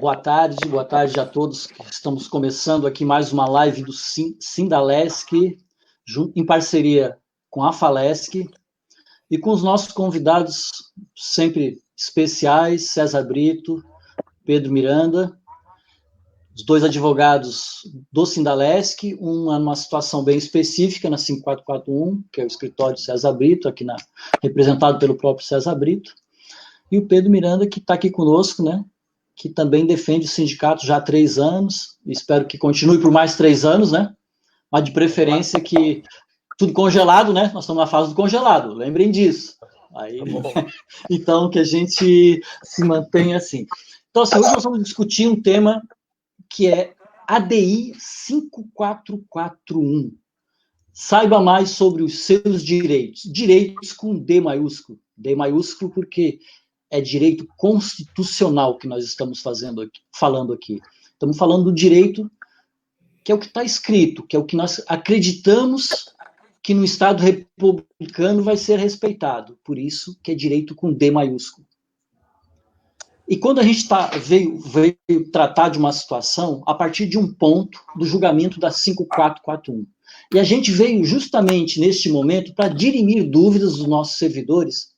Boa tarde a todos. Estamos começando aqui mais uma live do Sindalesc, em parceria com a Falesc, e com os nossos convidados sempre especiais, César Brito, Pedro Miranda, os dois advogados do Sindalesc, numa situação bem específica, na 5441, que é o escritório de César Brito, representado pelo próprio César Brito, e o Pedro Miranda, que está aqui conosco, né? Que também defende o sindicato já há 3 anos, espero que continue por mais 3 anos, né? Mas de preferência que tudo congelado, né? Nós estamos na fase do congelado, lembrem disso. Aí, então, que a gente se mantenha assim. Então, assim, hoje nós vamos discutir um tema que é ADI 5441. Saiba mais sobre os seus direitos. Direitos com D maiúsculo. D maiúsculo porque é direito constitucional que nós estamos falando aqui. Estamos falando do direito que é o que está escrito, que é o que nós acreditamos que no Estado republicano vai ser respeitado. Por isso que é direito com D maiúsculo. E quando a gente veio tratar de uma situação a partir de um ponto do julgamento da 5441, e a gente veio justamente neste momento para dirimir dúvidas dos nossos servidores,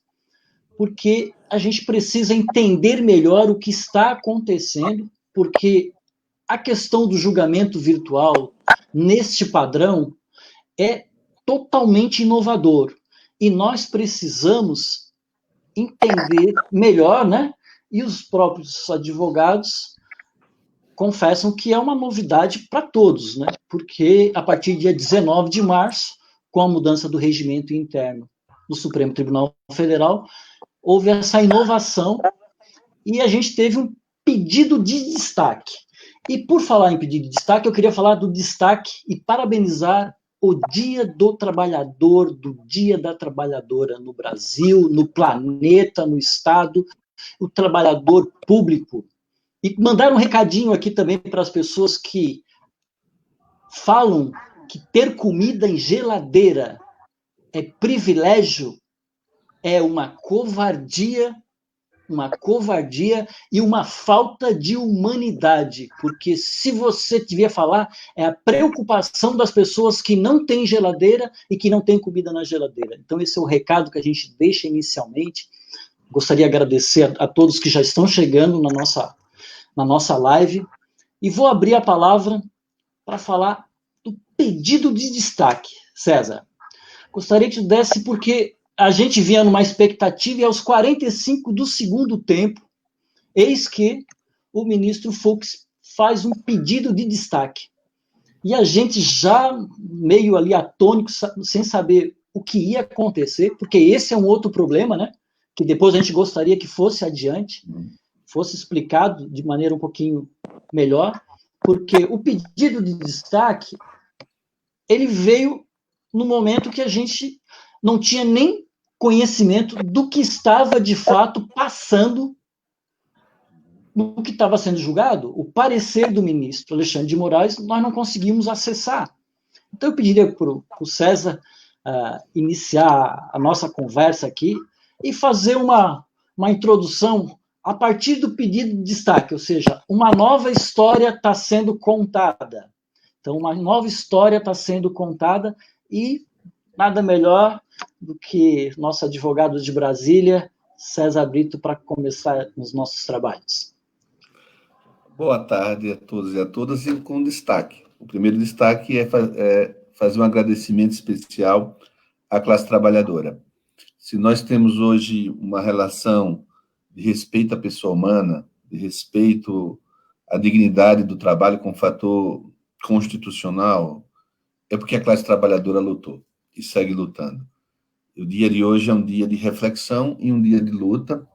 porque a gente precisa entender melhor o que está acontecendo, porque a questão do julgamento virtual, neste padrão, é totalmente inovador. E nós precisamos entender melhor, né? E os próprios advogados confessam que é uma novidade para todos, né? Porque a partir do dia 19 de março, com a mudança do regimento interno do Supremo Tribunal Federal, houve essa inovação e a gente teve um pedido de destaque. E por falar em pedido de destaque, eu queria falar do destaque e parabenizar o Dia do Trabalhador, do Dia da Trabalhadora no Brasil, no planeta, no Estado, o trabalhador público. E mandar um recadinho aqui também para as pessoas que falam que ter comida em geladeira é privilégio, é uma covardia e uma falta de humanidade, porque se você devia falar, é a preocupação das pessoas que não têm geladeira e que não têm comida na geladeira. Então esse é o recado que a gente deixa inicialmente. Gostaria de agradecer a todos que já estão chegando na nossa live, e vou abrir a palavra para falar do pedido de destaque. César, gostaria que tu desse, porque a gente vinha numa expectativa e aos 45 do segundo tempo, eis que o ministro Fux faz um pedido de destaque. E a gente já meio ali atônico, sem saber o que ia acontecer, porque esse é um outro problema, né? Que depois a gente gostaria que fosse adiante, fosse explicado de maneira um pouquinho melhor, porque o pedido de destaque, ele veio no momento que a gente não tinha nem conhecimento do que estava, de fato, passando no que estava sendo julgado. O parecer do ministro Alexandre de Moraes, nós não conseguimos acessar. Então, eu pediria para o César iniciar a nossa conversa aqui e fazer uma introdução a partir do pedido de destaque, ou seja, uma nova história está sendo contada. Então, uma nova história está sendo contada e nada melhor do que nosso advogado de Brasília, César Brito, para começar os nossos trabalhos. Boa tarde a todos e a todas, e com destaque. O primeiro destaque é fazer um agradecimento especial à classe trabalhadora. Se nós temos hoje uma relação de respeito à pessoa humana, de respeito à dignidade do trabalho com fator constitucional, é porque a classe trabalhadora lutou e segue lutando. O dia de hoje é um dia de reflexão e um dia de luta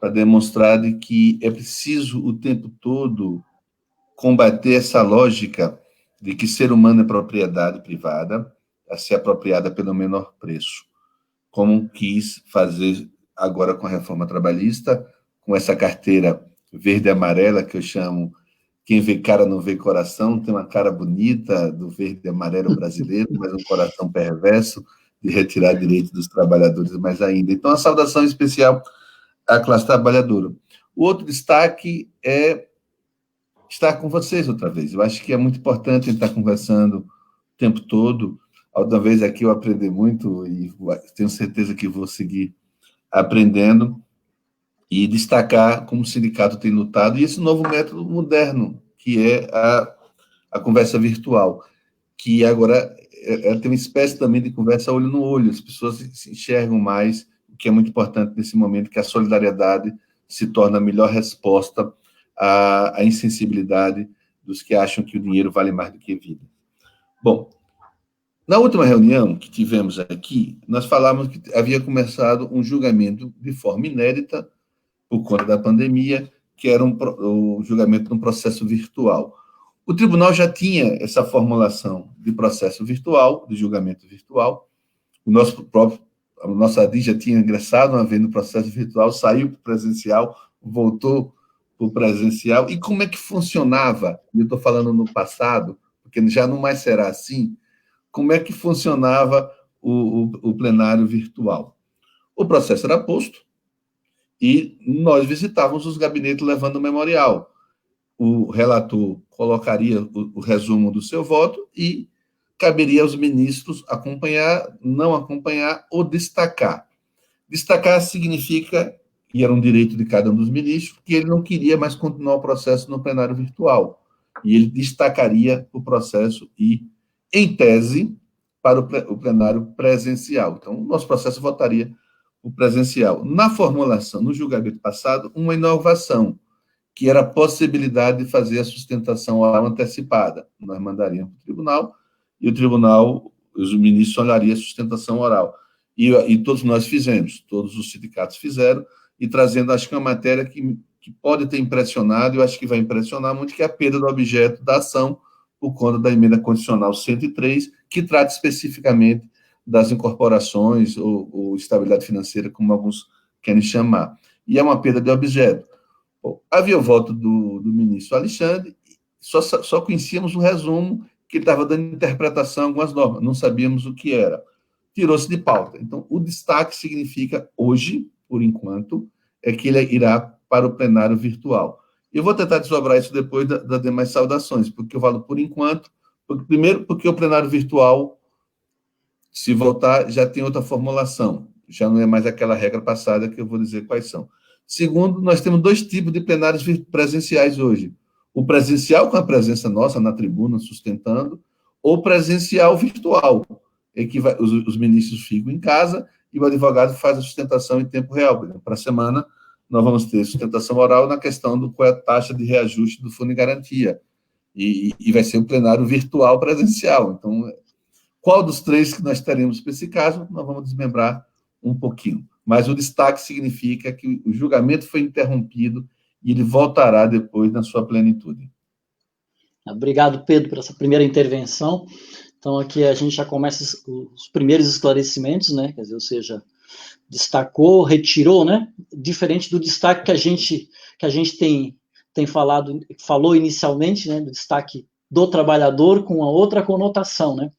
para demonstrar de que é preciso o tempo todo combater essa lógica de que ser humano é propriedade privada a ser apropriada pelo menor preço, como quis fazer agora com a reforma trabalhista, com essa carteira verde e amarela que eu chamo quem vê cara não vê coração, tem uma cara bonita do verde e amarelo brasileiro, mas um coração perverso de retirar direitos dos trabalhadores mais ainda. Então, a saudação especial à classe trabalhadora. O outro destaque é estar com vocês outra vez. Eu acho que é muito importante estar conversando o tempo todo. A outra vez aqui eu aprendi muito e tenho certeza que vou seguir aprendendo e destacar como o sindicato tem lutado, e esse novo método moderno, que é a conversa virtual, que agora tem uma espécie também de conversa olho no olho, as pessoas se enxergam mais, o que é muito importante nesse momento, que a solidariedade se torna a melhor resposta à insensibilidade dos que acham que o dinheiro vale mais do que a vida. Bom, na última reunião que tivemos aqui, nós falamos que havia começado um julgamento de forma inédita por conta da pandemia, que era o julgamento de um processo virtual. O tribunal já tinha essa formulação de processo virtual, de julgamento virtual. A nossa ADI já tinha ingressado uma vez no processo virtual, saiu para o presencial, voltou para o presencial. E como é que funcionava? Eu estou falando no passado, porque já não mais será assim. Como é que funcionava o plenário virtual? O processo era posto, e nós visitávamos os gabinetes levando o memorial. O relator colocaria o resumo do seu voto e caberia aos ministros acompanhar, não acompanhar ou destacar. Destacar significa, e era um direito de cada um dos ministros, que ele não queria mais continuar o processo no plenário virtual. E ele destacaria o processo e, em tese, para o plenário presencial. Então, o nosso processo votaria o presencial. Na formulação, no julgamento passado, uma inovação, que era a possibilidade de fazer a sustentação oral antecipada. Nós mandaríamos para o tribunal, e o tribunal, os ministros olhariam a sustentação oral. E todos nós fizemos, todos os sindicatos fizeram, e trazendo, acho que uma matéria que pode ter impressionado, eu acho que vai impressionar muito, que é a perda do objeto da ação, por conta da emenda condicional 103, que trata especificamente das incorporações ou estabilidade financeira, como alguns querem chamar. E é uma perda de objeto. Bom, havia o voto do ministro Alexandre, só conhecíamos o resumo, que ele estava dando interpretação a algumas normas, não sabíamos o que era. Tirou-se de pauta. Então, o destaque significa, hoje, por enquanto, é que ele irá para o plenário virtual. Eu vou tentar desdobrar isso depois das demais saudações, porque eu falo por enquanto, primeiro porque o plenário virtual, se voltar, já tem outra formulação, já não é mais aquela regra passada que eu vou dizer quais são. Segundo, nós temos dois tipos de plenários presenciais hoje. O presencial, com a presença nossa na tribuna, sustentando, ou presencial virtual, em que os ministros ficam em casa e o advogado faz a sustentação em tempo real. Para a semana, nós vamos ter sustentação oral na questão do qual é a taxa de reajuste do fundo de garantia. E vai ser um plenário virtual presencial. Então, qual dos três que nós teremos para esse caso, nós vamos desmembrar um pouquinho. Mas o destaque significa que o julgamento foi interrompido e ele voltará depois na sua plenitude. Obrigado, Pedro, por essa primeira intervenção. Então, aqui a gente já começa os primeiros esclarecimentos, né? Quer dizer, ou seja, destacou, retirou, né? Diferente do destaque que a gente falou inicialmente, né? Do destaque do trabalhador com a outra conotação, né?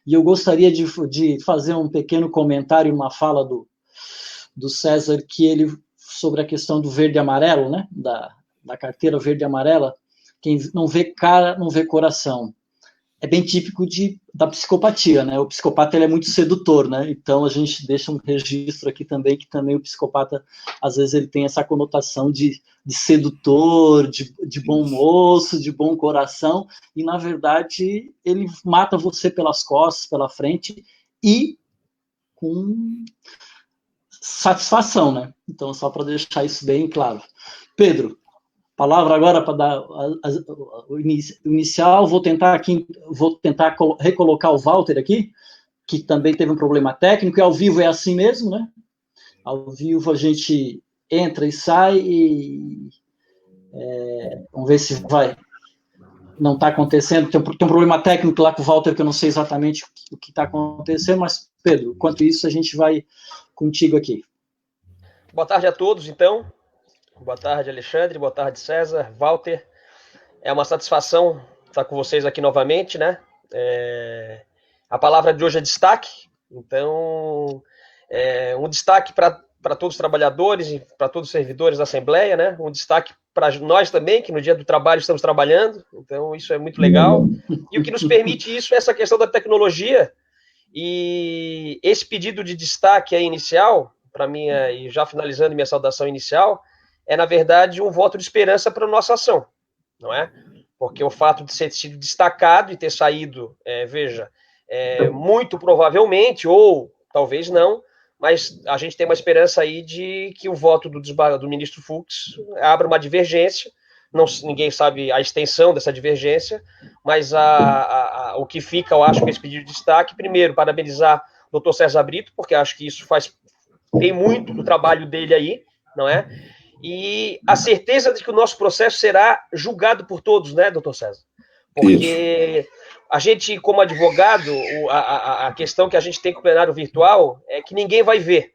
E eu gostaria de fazer um pequeno comentário, uma fala do César, que ele, sobre a questão do verde e amarelo, né? Da carteira verde e amarela, quem não vê cara, não vê coração. É bem típico da psicopatia, né? O psicopata ele é muito sedutor, né? Então a gente deixa um registro aqui também, que também o psicopata, às vezes, ele tem essa conotação de sedutor, de bom moço, de bom coração, e na verdade ele mata você pelas costas, pela frente, e com satisfação, né? Então, só para deixar isso bem claro. Pedro, palavra agora para dar o inicial. Vou tentar recolocar o Walter aqui, que também teve um problema técnico, e ao vivo é assim mesmo, né? Ao vivo a gente entra e sai e vamos ver se vai. Não está acontecendo, tem um problema técnico lá com o Walter, que eu não sei exatamente o que está acontecendo, mas, Pedro, enquanto isso, a gente vai contigo aqui. Boa tarde a todos, então. Boa tarde, Alexandre. Boa tarde, César, Walter. É uma satisfação estar com vocês aqui novamente, né? A palavra de hoje é destaque. Então, um destaque para todos os trabalhadores e para todos os servidores da Assembleia, né? Um destaque para nós também, que no dia do trabalho estamos trabalhando, então isso é muito legal. E o que nos permite isso é essa questão da tecnologia, e esse pedido de destaque aí inicial, para mim, e já finalizando minha saudação inicial, é, na verdade, um voto de esperança para a nossa ação, não é? Porque o fato de ter sido destacado e ter saído, veja, muito provavelmente, ou talvez não, mas a gente tem uma esperança aí de que o voto do ministro Fux abra uma divergência. Não, ninguém sabe a extensão dessa divergência, mas o que fica, eu acho, que esse pedido de destaque, primeiro, parabenizar o doutor César Brito, porque acho que isso tem muito do trabalho dele aí, não é? E a certeza de que o nosso processo será julgado por todos, né, doutor César? Porque a gente, como advogado, a questão que a gente tem com o plenário virtual é que ninguém vai ver,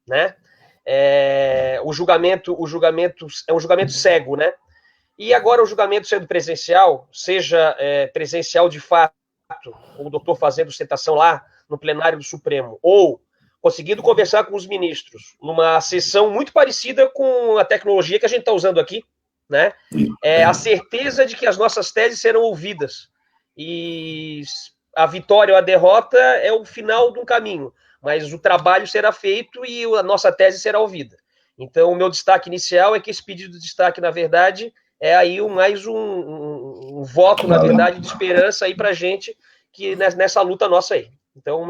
né? O julgamento é um julgamento cego, né? E agora o julgamento sendo presencial, seja presencial de fato, o doutor fazendo sustentação lá no plenário do Supremo, ou conseguindo conversar com os ministros numa sessão muito parecida com a tecnologia que a gente está usando aqui, né? A certeza de que as nossas teses serão ouvidas. E a vitória ou a derrota é o final de um caminho, mas o trabalho será feito e a nossa tese será ouvida. Então, o meu destaque inicial é que esse pedido de destaque, na verdade, é aí mais um voto, na verdade, de esperança aí para a gente que nessa luta nossa aí. Então,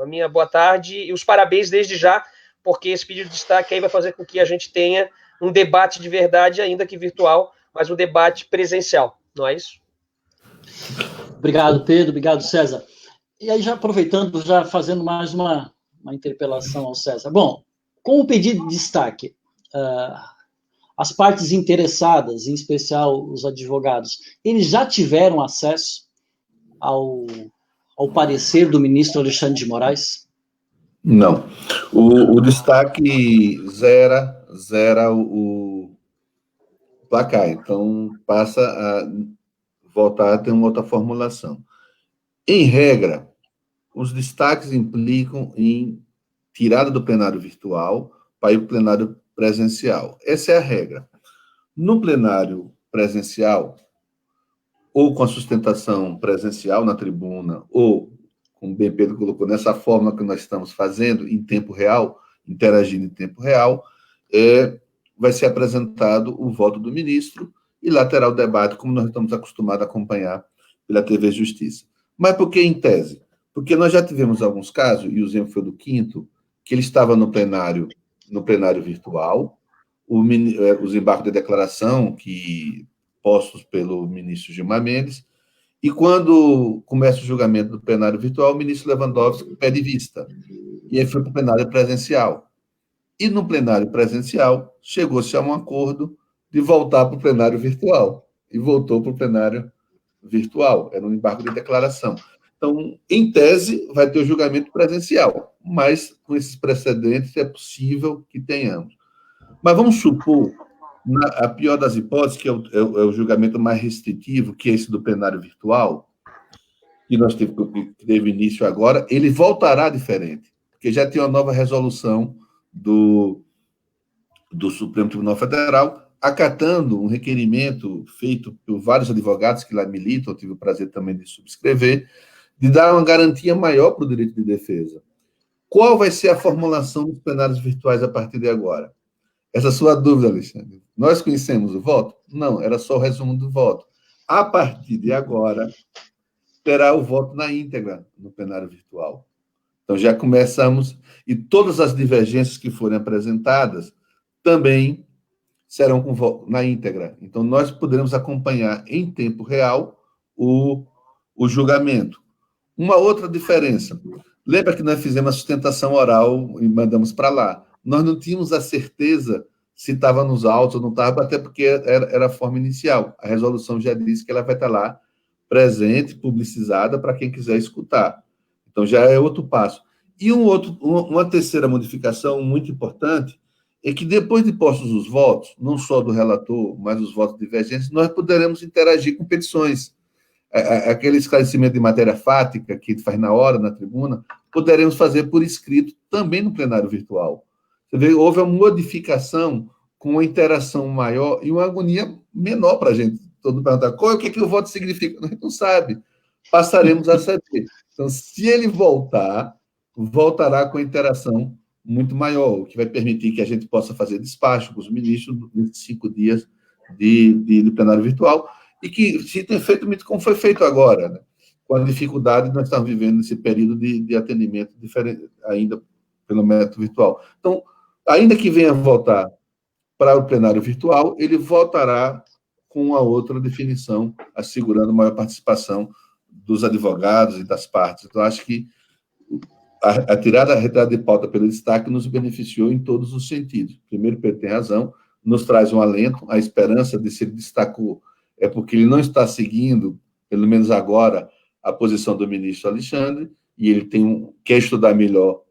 a minha boa tarde e os parabéns desde já, porque esse pedido de destaque aí vai fazer com que a gente tenha um debate de verdade, ainda que virtual, mas um debate presencial, não é isso? Obrigado, Pedro. Obrigado, César. E aí, já aproveitando, já fazendo mais uma interpelação ao César. Bom, com o pedido de destaque, as partes interessadas, em especial os advogados, eles já tiveram acesso ao parecer do ministro Alexandre de Moraes? Não. O destaque zera o placar, então passa a voltar a ter uma outra formulação. Em regra, os destaques implicam em tirada do plenário virtual para ir para o plenário presencial. Essa é a regra. No plenário presencial, ou com a sustentação presencial na tribuna, ou, como bem Pedro colocou, nessa forma que nós estamos fazendo, em tempo real, interagindo em tempo real, vai ser apresentado o voto do ministro e lá terá o debate, como nós estamos acostumados a acompanhar pela TV Justiça. Mas por que em tese? Porque nós já tivemos alguns casos, e o exemplo foi do Quinto, que ele estava no plenário virtual, os embargos de declaração postos pelo ministro Gilmar Mendes, e quando começa o julgamento do plenário virtual, o ministro Lewandowski pede vista, e aí foi para o plenário presencial. E no plenário presencial, chegou-se a um acordo de voltar para o plenário virtual, e voltou para o plenário virtual, era um embargo de declaração. Então, em tese, vai ter o julgamento presencial, mas com esses precedentes é possível que tenhamos. Mas vamos supor, a pior das hipóteses, que é o julgamento mais restritivo, que é esse do plenário virtual, que teve início agora, ele voltará diferente, porque já tem uma nova resolução do Supremo Tribunal Federal, acatando um requerimento feito por vários advogados que lá militam, eu tive o prazer também de subscrever, de dar uma garantia maior para o direito de defesa. Qual vai ser a formulação dos plenários virtuais a partir de agora? Essa sua dúvida, Alexandre. Nós conhecemos o voto? Não, era só o resumo do voto. A partir de agora, terá o voto na íntegra no plenário virtual. Então, já começamos, e todas as divergências que forem apresentadas também serão com voto na íntegra. Então, nós poderemos acompanhar em tempo real o julgamento. Uma outra diferença. Lembra que nós fizemos a sustentação oral e mandamos para lá? Nós não tínhamos a certeza se estava nos autos ou não estava, até porque era a forma inicial. A resolução já disse que ela vai estar lá, presente, publicizada, para quem quiser escutar. Então, já é outro passo. E uma terceira modificação muito importante é que, depois de postos os votos, não só do relator, mas os votos divergentes, nós poderemos interagir com petições. Aquele esclarecimento de matéria fática que faz na hora, na tribuna, poderemos fazer por escrito também no plenário virtual. Você vê, houve uma modificação com uma interação maior e uma agonia menor para a gente. Todo mundo pergunta, o que o voto significa? A gente não sabe. Passaremos a saber. Então, se ele voltará com a interação muito maior, o que vai permitir que a gente possa fazer despacho com os ministros nesses 5 dias de plenário virtual, e que se tem feito muito como foi feito agora, né? Com a dificuldade que nós estamos vivendo nesse período de atendimento diferente, ainda pelo método virtual. Então, ainda que venha voltar para o plenário virtual, ele voltará com uma outra definição, assegurando maior participação dos advogados e das partes. Então, acho que a retirada de pauta pelo destaque nos beneficiou em todos os sentidos. Primeiro, Pedro tem razão, nos traz um alento, a esperança de se ele destacou é porque ele não está seguindo, pelo menos agora, a posição do ministro Alexandre, e ele quer estudar melhor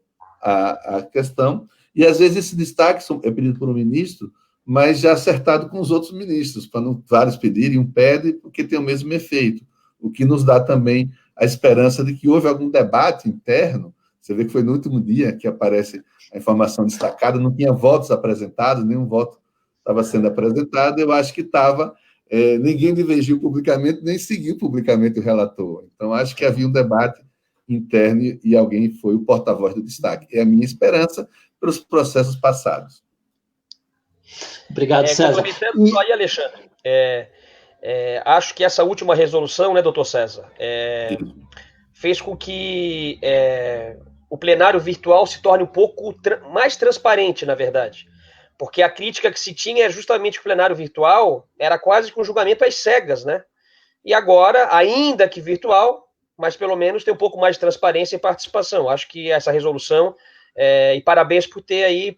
a questão, e às vezes esse destaque é pedido por um ministro, mas já acertado com os outros ministros, para não vários pedirem, um pede, porque tem o mesmo efeito, o que nos dá também a esperança de que houve algum debate interno. Você vê que foi no último dia que aparece a informação destacada, não tinha votos apresentados, nenhum voto estava sendo apresentado, eu acho que estava, ninguém divergiu publicamente, nem seguiu publicamente o relator. Então, acho que havia um debate interno e alguém foi o porta-voz do destaque. É a minha esperança pelos processos passados. Obrigado, César. Complementando só aí, Alexandre, acho que essa última resolução, né, doutor César, fez com que o plenário virtual se torne um pouco mais transparente, na verdade. Porque a crítica que se tinha é justamente que o plenário virtual era quase que um julgamento às cegas, né? E agora, ainda que virtual, mas pelo menos tem um pouco mais de transparência e participação. Acho que essa resolução, e parabéns por ter aí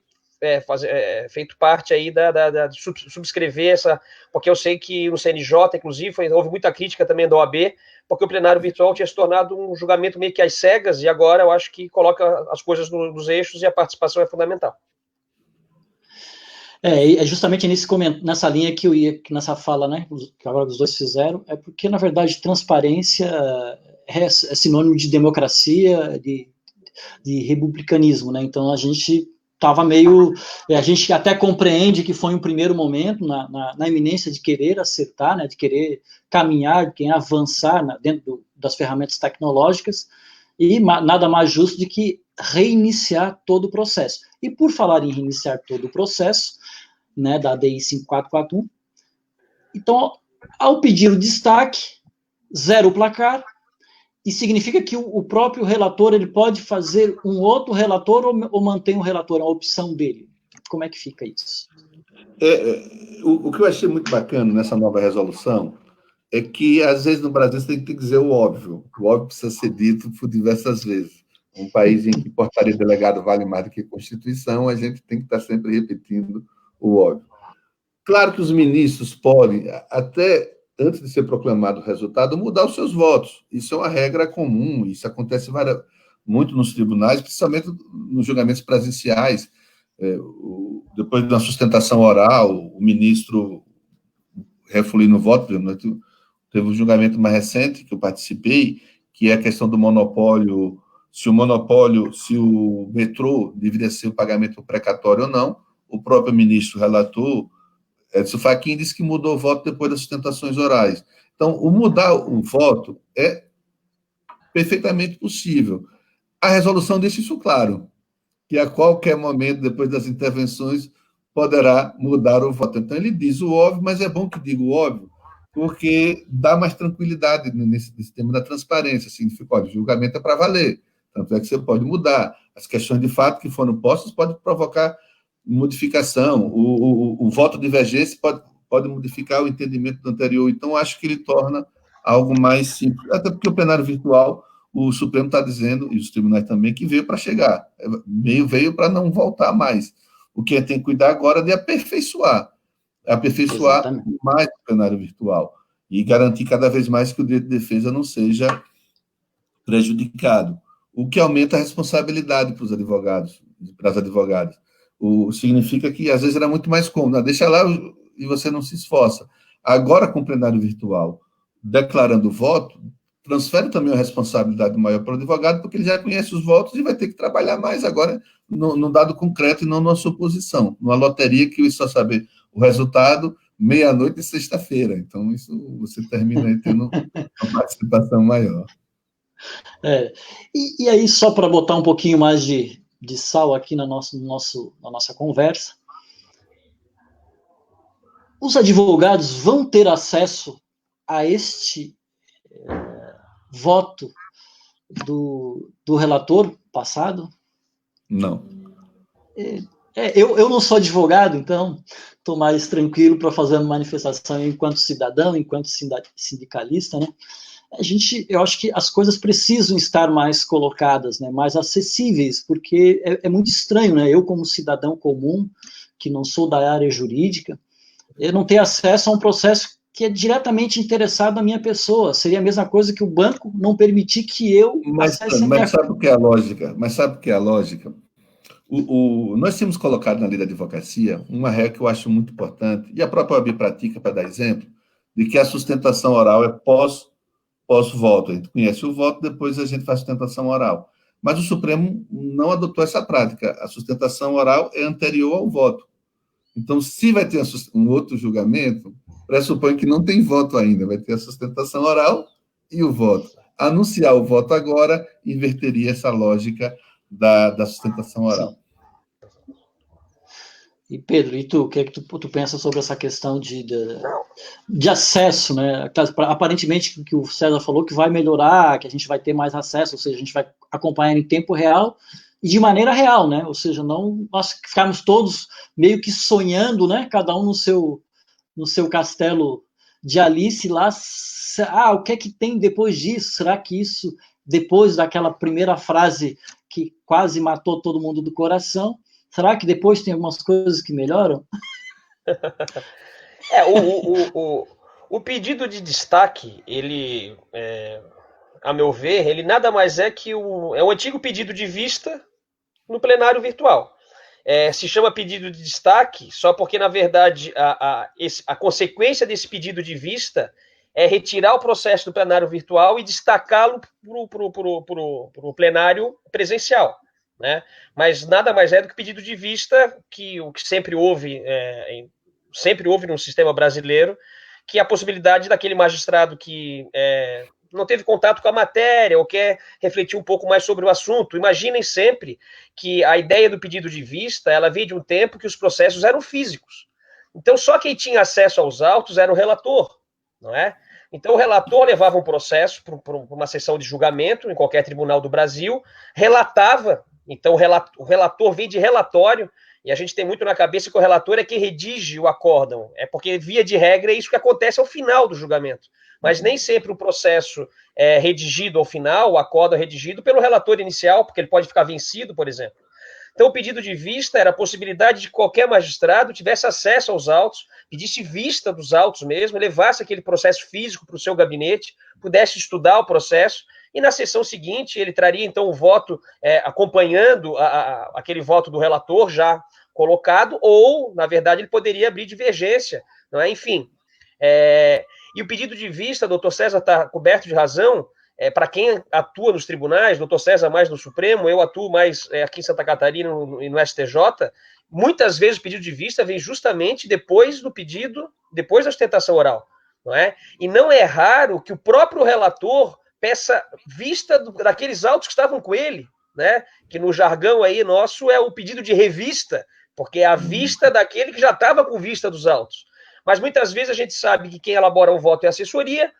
feito parte aí de subscrever essa, porque eu sei que no CNJ, inclusive, houve muita crítica também da OAB, porque o plenário virtual tinha se tornado um julgamento meio que às cegas, e agora eu acho que coloca as coisas nos eixos e a participação é fundamental. É justamente nessa linha que eu ia, que nessa fala, né, que agora os dois fizeram, é porque, na verdade, transparência é sinônimo de democracia, de republicanismo, né? Então, a gente estava meio... A gente até compreende que foi um primeiro momento na iminência de querer acertar, né, de querer caminhar, de querer avançar dentro das ferramentas tecnológicas, e nada mais justo do que reiniciar todo o processo. E por falar em reiniciar todo o processo, né, da ADI 5441, então, ao pedir o destaque, zero o placar, e significa que o próprio relator ele pode fazer um outro relator ou mantém um relator, a opção dele? Como é que fica isso? O que eu achei muito bacana nessa nova resolução é que, às vezes, no Brasil, você tem que dizer o óbvio. O óbvio precisa ser dito por diversas vezes. Um país em que portaria delegado vale mais do que Constituição, a gente tem que estar sempre repetindo o óbvio. Claro que os ministros podem, até antes de ser proclamado o resultado, mudar os seus votos. Isso é uma regra comum, isso acontece muito nos tribunais, principalmente nos julgamentos presenciais. Depois de uma sustentação oral, o ministro refulindo o voto, teve um julgamento mais recente que eu participei, que é a questão do monopólio, se o metrô deveria ser o pagamento precatório ou não. O próprio ministro relator, Edson Fachin, disse que mudou o voto depois das sustentações orais. Então, o mudar o voto é perfeitamente possível. A resolução deixa isso claro, que a qualquer momento, depois das intervenções, poderá mudar o voto. Então, ele diz o óbvio, mas é bom que diga o óbvio, porque dá mais tranquilidade nesse tema da transparência. Significa, olha, o julgamento é para valer, tanto é que você pode mudar. As questões de fato que foram postas podem provocar modificação, o voto divergência pode modificar o entendimento do anterior. Então, acho que ele torna algo mais simples, até porque o plenário virtual, o Supremo está dizendo, e os tribunais também, que veio para chegar, veio para não voltar mais. O que tem que cuidar agora é de aperfeiçoar Exatamente. Mais o plenário virtual, e garantir cada vez mais que o direito de defesa não seja prejudicado, o que aumenta a responsabilidade para os advogados, para as advogadas. Significa que, às vezes, era muito mais cômodo. Deixa lá e você não se esforça. Agora, com o plenário virtual, declarando o voto, transfere também a responsabilidade maior para o advogado, porque ele já conhece os votos e vai ter que trabalhar mais agora no dado concreto e não na suposição. Numa loteria que só sabe o resultado meia-noite de sexta-feira. Então, isso você termina aí tendo uma participação maior. E aí, só para botar um pouquinho mais de sal aqui na nossa conversa, os advogados vão ter acesso a este voto do relator passado? Não. Eu não sou advogado, então estou mais tranquilo para fazer uma manifestação enquanto cidadão, enquanto sindicalista, né? Eu acho que as coisas precisam estar mais colocadas, né, mais acessíveis, porque é muito estranho, né? Eu, como cidadão comum, que não sou da área jurídica, eu não ter acesso a um processo que é diretamente interessado na minha pessoa. Seria a mesma coisa que o banco não permitir que eu acesse a minha... Mas sabe o que é a lógica? Nós temos colocado na lei da advocacia uma regra que eu acho muito importante, e a própria OAB pratica, para dar exemplo, de que a sustentação oral é pós-voto. A gente conhece o voto, depois a gente faz sustentação oral. Mas o Supremo não adotou essa prática. A sustentação oral é anterior ao voto. Então, se vai ter um outro julgamento, pressupõe que não tem voto ainda, vai ter a sustentação oral e o voto. Anunciar o voto agora inverteria essa lógica da sustentação oral. Sim. E Pedro, e tu, o que é que tu pensa sobre essa questão de acesso, né? Aparentemente, que o César falou que vai melhorar, que a gente vai ter mais acesso, ou seja, a gente vai acompanhar em tempo real e de maneira real, né? Ou seja, não nós ficarmos todos meio que sonhando, né? Cada um no seu castelo de Alice lá. O que é que tem depois disso? Será que isso, depois daquela primeira frase que quase matou todo mundo do coração, será que depois tem algumas coisas que melhoram? O pedido de destaque, ele, a meu ver, ele nada mais é que o antigo pedido de vista no plenário virtual. Se chama pedido de destaque só porque, na verdade, a consequência desse pedido de vista é retirar o processo do plenário virtual e destacá-lo para o plenário presencial. Né? Mas nada mais é do que pedido de vista, que o que sempre houve no sistema brasileiro, que é a possibilidade daquele magistrado que não teve contato com a matéria ou quer refletir um pouco mais sobre o assunto. Imaginem sempre que a ideia do pedido de vista, ela veio de um tempo que os processos eram físicos. Então, só quem tinha acesso aos autos era o relator, não é? Então, o relator levava um processo para uma sessão de julgamento em qualquer tribunal do Brasil, relatava. Então, o relator vem de relatório, e a gente tem muito na cabeça que o relator é quem redige o acórdão. É porque, via de regra, é isso que acontece ao final do julgamento. Mas nem sempre o processo é redigido ao final, o acórdão é redigido pelo relator inicial, porque ele pode ficar vencido, por exemplo. Então, o pedido de vista era a possibilidade de que qualquer magistrado tivesse acesso aos autos, pedisse vista dos autos mesmo, levasse aquele processo físico para o seu gabinete, pudesse estudar o processo, e na sessão seguinte ele traria, então, o voto acompanhando aquele voto do relator já colocado, ou, na verdade, ele poderia abrir divergência, não é? Enfim. E o pedido de vista, doutor César está coberto de razão, para quem atua nos tribunais, doutor César mais no Supremo, eu atuo mais aqui em Santa Catarina e no STJ, muitas vezes o pedido de vista vem justamente depois da sustentação oral, não é? E não é raro que o próprio relator peça vista daqueles autos que estavam com ele, né? Que no jargão aí nosso é o pedido de revista, porque é a vista daquele que já estava com vista dos autos. Mas muitas vezes a gente sabe que quem elabora um voto é a assessoria,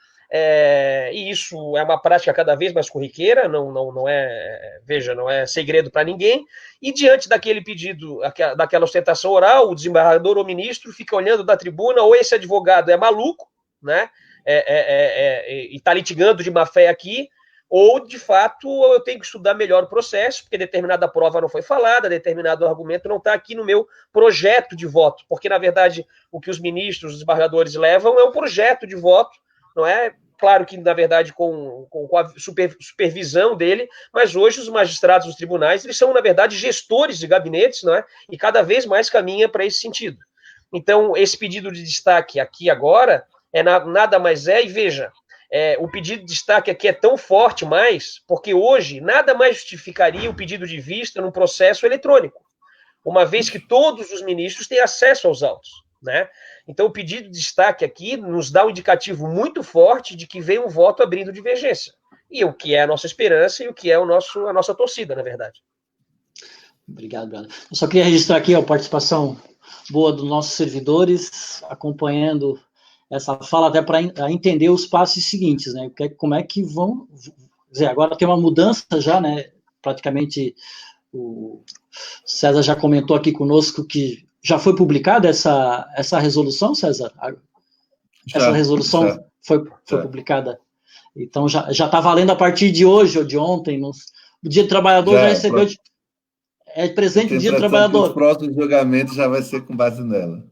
e isso é uma prática cada vez mais corriqueira, não é segredo para ninguém, e diante daquele pedido, daquela ostentação oral, o desembargador ou ministro fica olhando da tribuna, ou esse advogado é maluco, né, e está litigando de má fé aqui, ou, de fato, eu tenho que estudar melhor o processo, porque determinada prova não foi falada, determinado argumento não está aqui no meu projeto de voto, porque, na verdade, o que os ministros, os desembargadores levam é um projeto de voto, não é? Claro que, na verdade, com a supervisão dele, mas hoje os magistrados dos tribunais, eles são, na verdade, gestores de gabinetes, não é? E cada vez mais caminha para esse sentido. Então, esse pedido de destaque aqui agora, nada mais e veja, o pedido de destaque aqui é tão forte mais, porque hoje nada mais justificaria o pedido de vista num processo eletrônico, uma vez que todos os ministros têm acesso aos autos, né? Então, o pedido de destaque aqui nos dá um indicativo muito forte de que vem um voto abrindo divergência, e o que é a nossa esperança e o que é a nossa torcida, na verdade. Obrigado, Brando. Eu só queria registrar aqui a participação boa dos nossos servidores, acompanhando essa fala, até para entender os passos seguintes, né? Como é que vão... Quer dizer, agora tem uma mudança já, né? Praticamente, o César já comentou aqui conosco que já foi publicada essa resolução, César? Essa resolução foi publicada. Então, já está valendo a partir de hoje ou de ontem. O Dia do Trabalhador já recebeu... presente do Dia do Trabalhador. Os próximos julgamentos já vai ser com base nela.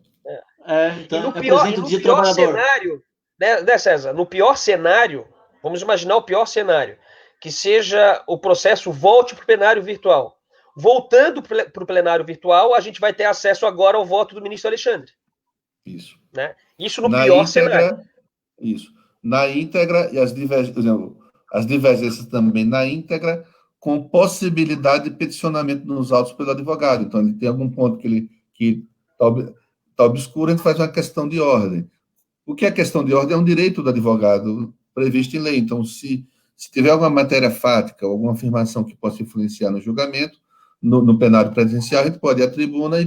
Então, e no pior cenário, né, César? No pior cenário, vamos imaginar o pior cenário, que seja o processo volte para o plenário virtual. Voltando para o plenário virtual, a gente vai ter acesso agora ao voto do ministro Alexandre. Isso. Né? Isso no pior cenário. Isso. Na íntegra, e as divergências também na íntegra, com possibilidade de peticionamento nos autos pelo advogado. Então, ele tem algum ponto que está obscuro, a gente faz uma questão de ordem. O que é questão de ordem é um direito do advogado previsto em lei. Então, se tiver alguma matéria fática, alguma afirmação que possa influenciar no julgamento, no plenário presencial, a gente pode ir à tribuna e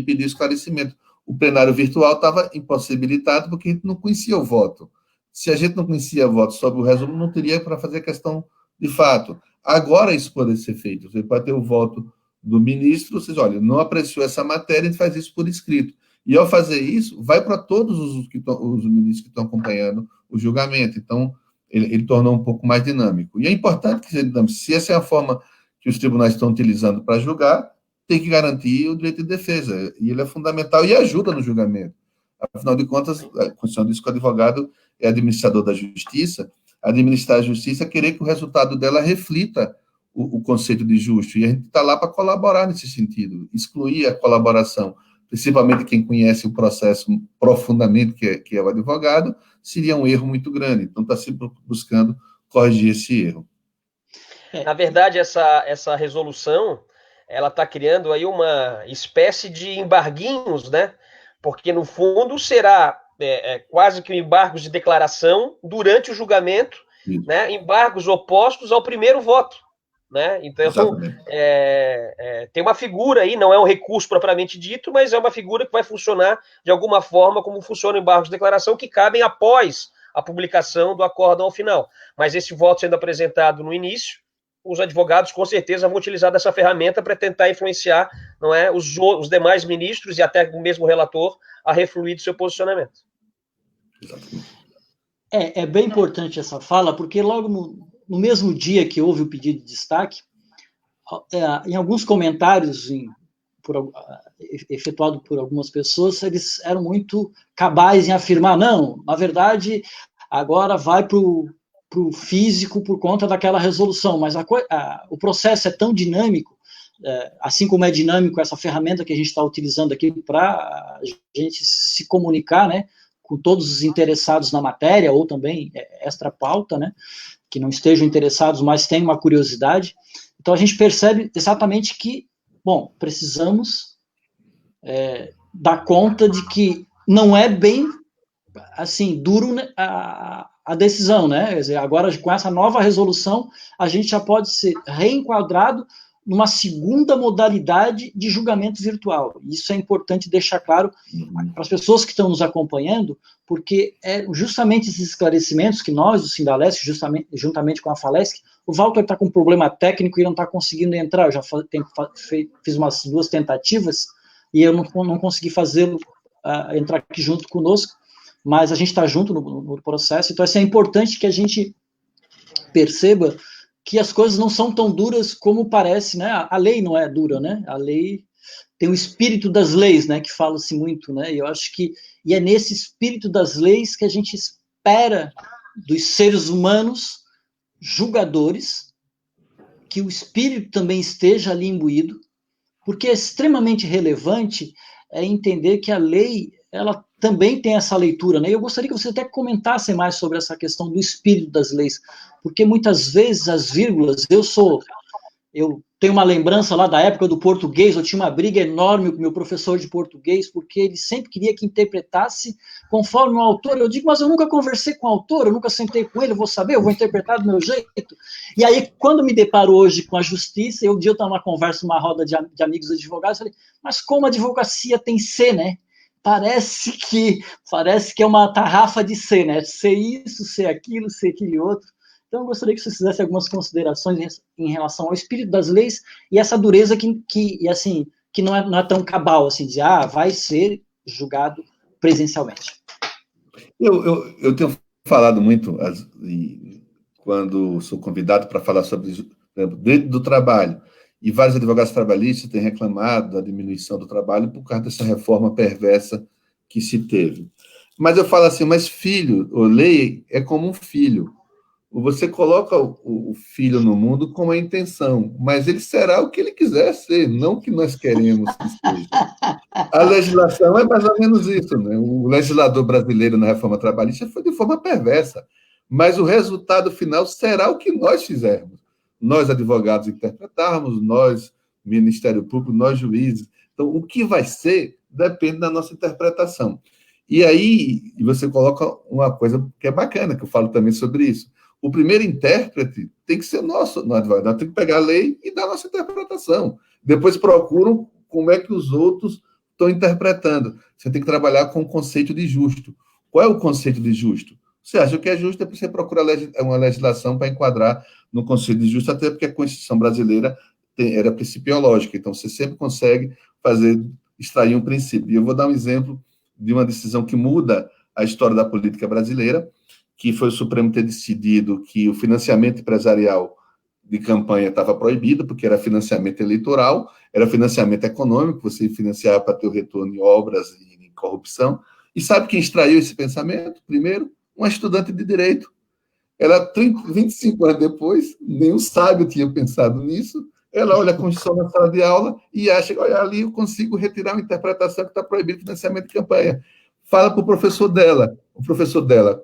pedir esclarecimento. O plenário virtual estava impossibilitado porque a gente não conhecia o voto. Se a gente não conhecia o voto sobre o resumo, não teria para fazer questão de fato. Agora isso pode ser feito. Você pode ter o voto do ministro, vocês olha, não apreciou essa matéria, a gente faz isso por escrito. E ao fazer isso, vai para todos os ministros que estão acompanhando o julgamento. Então, ele tornou um pouco mais dinâmico. E é importante que seja dinâmico. Se essa é a forma que os tribunais estão utilizando para julgar, tem que garantir o direito de defesa. E ele é fundamental e ajuda no julgamento. Afinal de contas, a Constituição diz que o advogado é administrador da justiça. Administrar a justiça é querer que o resultado dela reflita o conceito de justo. E a gente está lá para colaborar nesse sentido. Excluir a colaboração, principalmente quem conhece o processo profundamente, que é o advogado, seria um erro muito grande. Então, está sempre buscando corrigir esse erro. Na verdade, essa resolução, ela está criando aí uma espécie de embarguinhos, né? Porque, no fundo, será quase que um embargo de declaração durante o julgamento, né? Embargos opostos ao primeiro voto. Né? Então, tem uma figura aí, não é um recurso propriamente dito, mas é uma figura que vai funcionar de alguma forma como funciona o embargo de declaração, que cabem após a publicação do acórdão ao final. Mas esse voto sendo apresentado no início, os advogados com certeza vão utilizar dessa ferramenta para tentar influenciar, não é, os demais ministros e até o mesmo relator a refluir do seu posicionamento. É bem importante essa fala, porque logo no mesmo dia que houve o pedido de destaque, em alguns comentários efetuado por algumas pessoas, eles eram muito cabais em afirmar, não, na verdade, agora vai para o físico por conta daquela resolução, mas o processo é tão dinâmico, assim como é dinâmico essa ferramenta que a gente está utilizando aqui para a gente se comunicar, né, com todos os interessados na matéria, ou também extra pauta, né, que não estejam interessados, mas têm uma curiosidade. Então, a gente percebe exatamente que, bom, precisamos dar conta de que não é bem, assim, duro a decisão, né? Quer dizer, agora, com essa nova resolução, a gente já pode ser reenquadrado numa segunda modalidade de julgamento virtual. Isso é importante deixar claro para as pessoas que estão nos acompanhando, porque é justamente esses esclarecimentos que nós, do Sindalesc, juntamente com a Falesc, o Walter está com um problema técnico e não está conseguindo entrar. Eu já fiz umas 2 tentativas e eu não consegui fazê-lo entrar aqui junto conosco, mas a gente está junto no processo, então é importante que a gente perceba que as coisas não são tão duras como parece, né? A lei não é dura, né? A lei tem o espírito das leis, né? Que fala-se muito, né? E eu acho que é nesse espírito das leis que a gente espera dos seres humanos julgadores que o espírito também esteja ali imbuído, porque é extremamente relevante é entender que a lei, ela também tem essa leitura, né? Eu gostaria que você até comentasse mais sobre essa questão do espírito das leis, porque muitas vezes as vírgulas, eu tenho uma lembrança lá da época do português, eu tinha uma briga enorme com o meu professor de português, porque ele sempre queria que interpretasse conforme o autor. Eu digo, mas eu nunca conversei com o autor, eu nunca sentei com ele, eu vou saber, eu vou interpretar do meu jeito. E aí, quando me deparo hoje com a justiça, eu estava numa conversa, numa roda de amigos advogados, eu falei, mas como a advocacia tem C, né? Parece que é uma tarrafa de C, né? Ser isso, ser aquilo, ser aquele outro. Então, eu gostaria que você fizesse algumas considerações em relação ao espírito das leis e essa dureza que não é tão cabal, assim, de, vai ser julgado presencialmente. Eu tenho falado muito, quando sou convidado para falar sobre, por exemplo, direito do trabalho, e vários advogados trabalhistas têm reclamado da diminuição do trabalho por causa dessa reforma perversa que se teve. Mas eu falo assim, mas filho, ou lei é como um filho. Você coloca o filho no mundo com a intenção, mas ele será o que ele quiser ser, não o que nós queremos que seja. A legislação é mais ou menos isso, né? O legislador brasileiro na reforma trabalhista foi de forma perversa, mas o resultado final será o que nós fizermos. Nós, advogados, interpretarmos, nós, Ministério Público, nós, juízes. Então, o que vai ser depende da nossa interpretação. E aí, você coloca uma coisa que é bacana, que eu falo também sobre isso. O primeiro intérprete tem que ser nosso, no advogado. Tem que pegar a lei e dar a nossa interpretação. Depois procuram como é que os outros estão interpretando. Você tem que trabalhar com o conceito de justo. Qual é o conceito de justo? Você acha que é justo, depois você procura uma legislação para enquadrar no conceito de justo, até porque a Constituição brasileira era principiológica, então você sempre consegue extrair um princípio. E eu vou dar um exemplo de uma decisão que muda a história da política brasileira, que foi o Supremo ter decidido que o financiamento empresarial de campanha estava proibido, porque era financiamento eleitoral, era financiamento econômico, você financiava para ter o retorno em obras e em corrupção. E sabe quem extraiu esse pensamento? Primeiro, uma estudante de direito. Ela, 25 anos depois, nenhum sábio tinha pensado nisso, ela olha a Constituição na sala de aula e acha que, olha, ali eu consigo retirar uma interpretação que está proibido financiamento de campanha. Fala para o professor dela,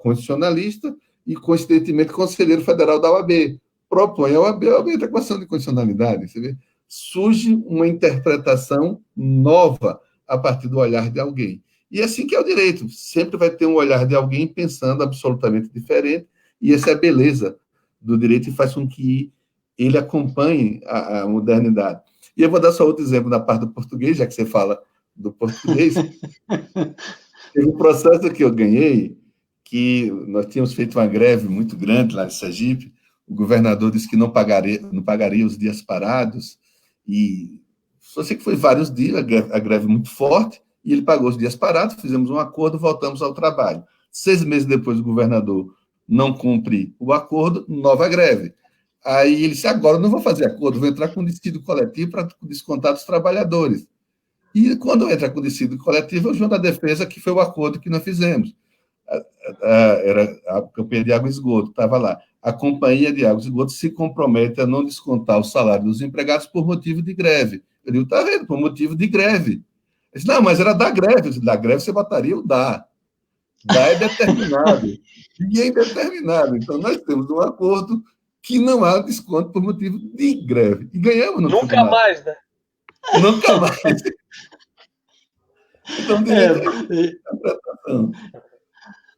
constitucionalista e, coincidentemente, conselheiro federal da OAB. Propõe a OAB entra com ação de constitucionalidade. Você vê? Surge uma interpretação nova a partir do olhar de alguém. E assim que é o direito, sempre vai ter um olhar de alguém pensando absolutamente diferente, e essa é a beleza do direito e faz com que ele acompanhe a modernidade. E eu vou dar só outro exemplo na parte do português, já que você fala do português. Teve um processo que eu ganhei, que nós tínhamos feito uma greve muito grande lá em Sergipe, o governador disse que não pagaria os dias parados, e só sei que foi vários dias, a greve muito forte, e ele pagou os dias parados, fizemos um acordo, voltamos ao trabalho. 6 meses depois, o governador não cumpre o acordo, nova greve. Aí ele disse, agora eu não vou fazer acordo, vou entrar com dissídio coletivo para descontar dos trabalhadores. E quando entra com dissídio coletivo, eu junto à defesa, que foi o acordo que nós fizemos. Era a campanha de água e esgoto, estava lá. A companhia de água e esgoto se compromete a não descontar o salário dos empregados por motivo de greve. Eu digo, está vendo, por motivo de greve. Ele disse, não, mas era da greve. Eu disse, da greve você botaria o dá. Dá é determinado. E é indeterminado. Então, nós temos um acordo que não há desconto por motivo de greve. E ganhamos no Nunca tribunal. mais, né? Nunca mais. Então, interpretação.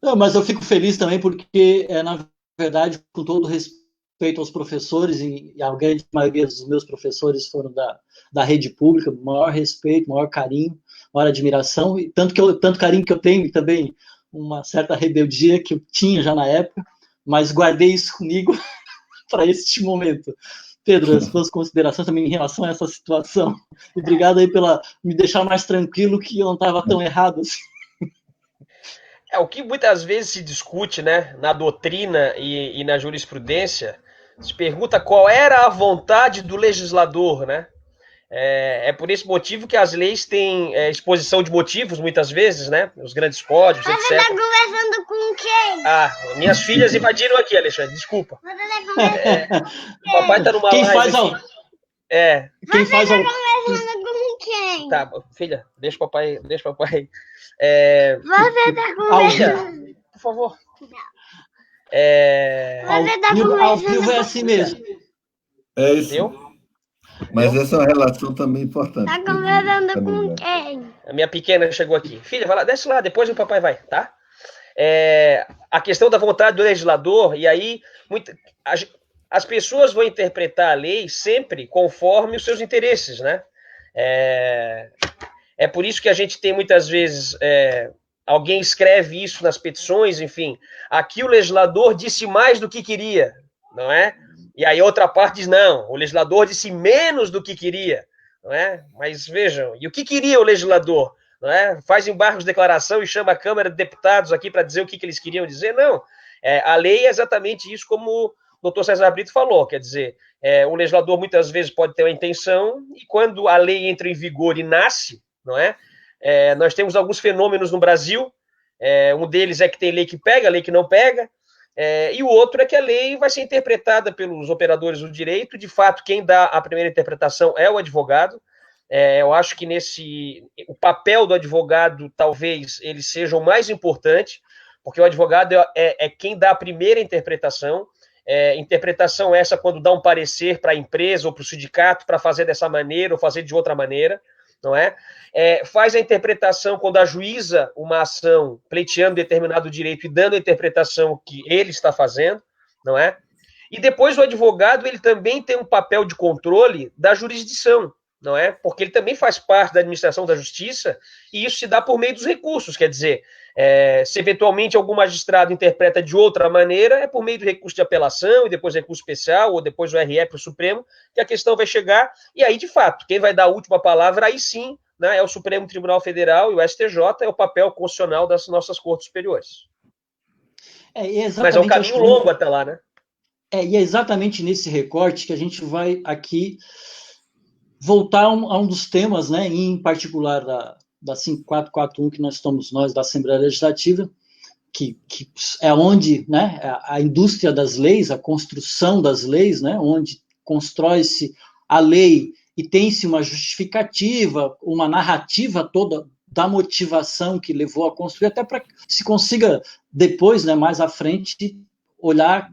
Não, mas eu fico feliz também porque, na verdade, com todo respeito aos professores, e a grande maioria dos meus professores foram da rede pública, maior respeito, maior carinho, maior admiração, e tanto carinho que eu tenho, e também uma certa rebeldia que eu tinha já na época, mas guardei isso comigo para este momento. Pedro, as suas considerações também em relação a essa situação. Obrigado aí pela me deixar mais tranquilo que eu não estava tão errado assim. O que muitas vezes se discute, né, na doutrina e na jurisprudência, se pergunta qual era a vontade do legislador, né? É por esse motivo que as leis têm exposição de motivos, muitas vezes, né? Os grandes códigos, etc. Você está conversando com quem? Minhas filhas invadiram aqui, Alexandre, desculpa. Você está conversando O papai está numa Quem live faz aqui. Quem faz conversando com quem? quem? Tá, filha, deixa o papai. Você tá conversando. Por favor. Você tá Ao vivo é assim mesmo. É isso. Viu? Mas essa é uma relação também importante. tá conversando com quem? A minha pequena chegou aqui. Filha, vai lá, desce lá, depois o papai vai, tá? A questão da vontade do legislador, e aí as pessoas vão interpretar a lei sempre conforme os seus interesses, né? É por isso que a gente tem muitas vezes, alguém escreve isso nas petições, enfim, aqui o legislador disse mais do que queria, não é? E aí outra parte diz, não, o legislador disse menos do que queria, não é? Mas vejam, e o que queria o legislador? Não é? Faz embargos de declaração e chama a Câmara de Deputados aqui para dizer o que eles queriam dizer? Não. A lei é exatamente isso, como o doutor César Brito falou, quer dizer, o legislador muitas vezes pode ter uma intenção, e quando a lei entra em vigor e nasce, não é? Nós temos alguns fenômenos no Brasil, um deles é que tem lei que pega, lei que não pega, e o outro é que a lei vai ser interpretada pelos operadores do direito, de fato, quem dá a primeira interpretação é o advogado. Eu acho que o papel do advogado, talvez, ele seja o mais importante, porque o advogado é quem dá a primeira interpretação, interpretação essa quando dá um parecer para a empresa ou para o sindicato para fazer dessa maneira ou fazer de outra maneira, não é? Faz a interpretação quando ajuiza uma ação pleiteando determinado direito e dando a interpretação que ele está fazendo, não é? E depois o advogado, ele também tem um papel de controle da jurisdição, não é? Porque ele também faz parte da administração da justiça, e isso se dá por meio dos recursos, quer dizer, se eventualmente algum magistrado interpreta de outra maneira, é por meio do recurso de apelação, e depois recurso especial, ou depois o RE para o Supremo, que a questão vai chegar, e aí, de fato, quem vai dar a última palavra, aí sim, né, é o Supremo Tribunal Federal, e o STJ é o papel constitucional das nossas cortes superiores. Mas é um caminho longo até lá, né? E é exatamente nesse recorte que a gente vai aqui voltar a um dos temas, né, em particular da 5441, que nós da Assembleia Legislativa, que é onde, né, a indústria das leis, a construção das leis, né, onde constrói-se a lei e tem-se uma justificativa, uma narrativa toda da motivação que levou a construir, até para que se consiga depois, né, mais à frente, olhar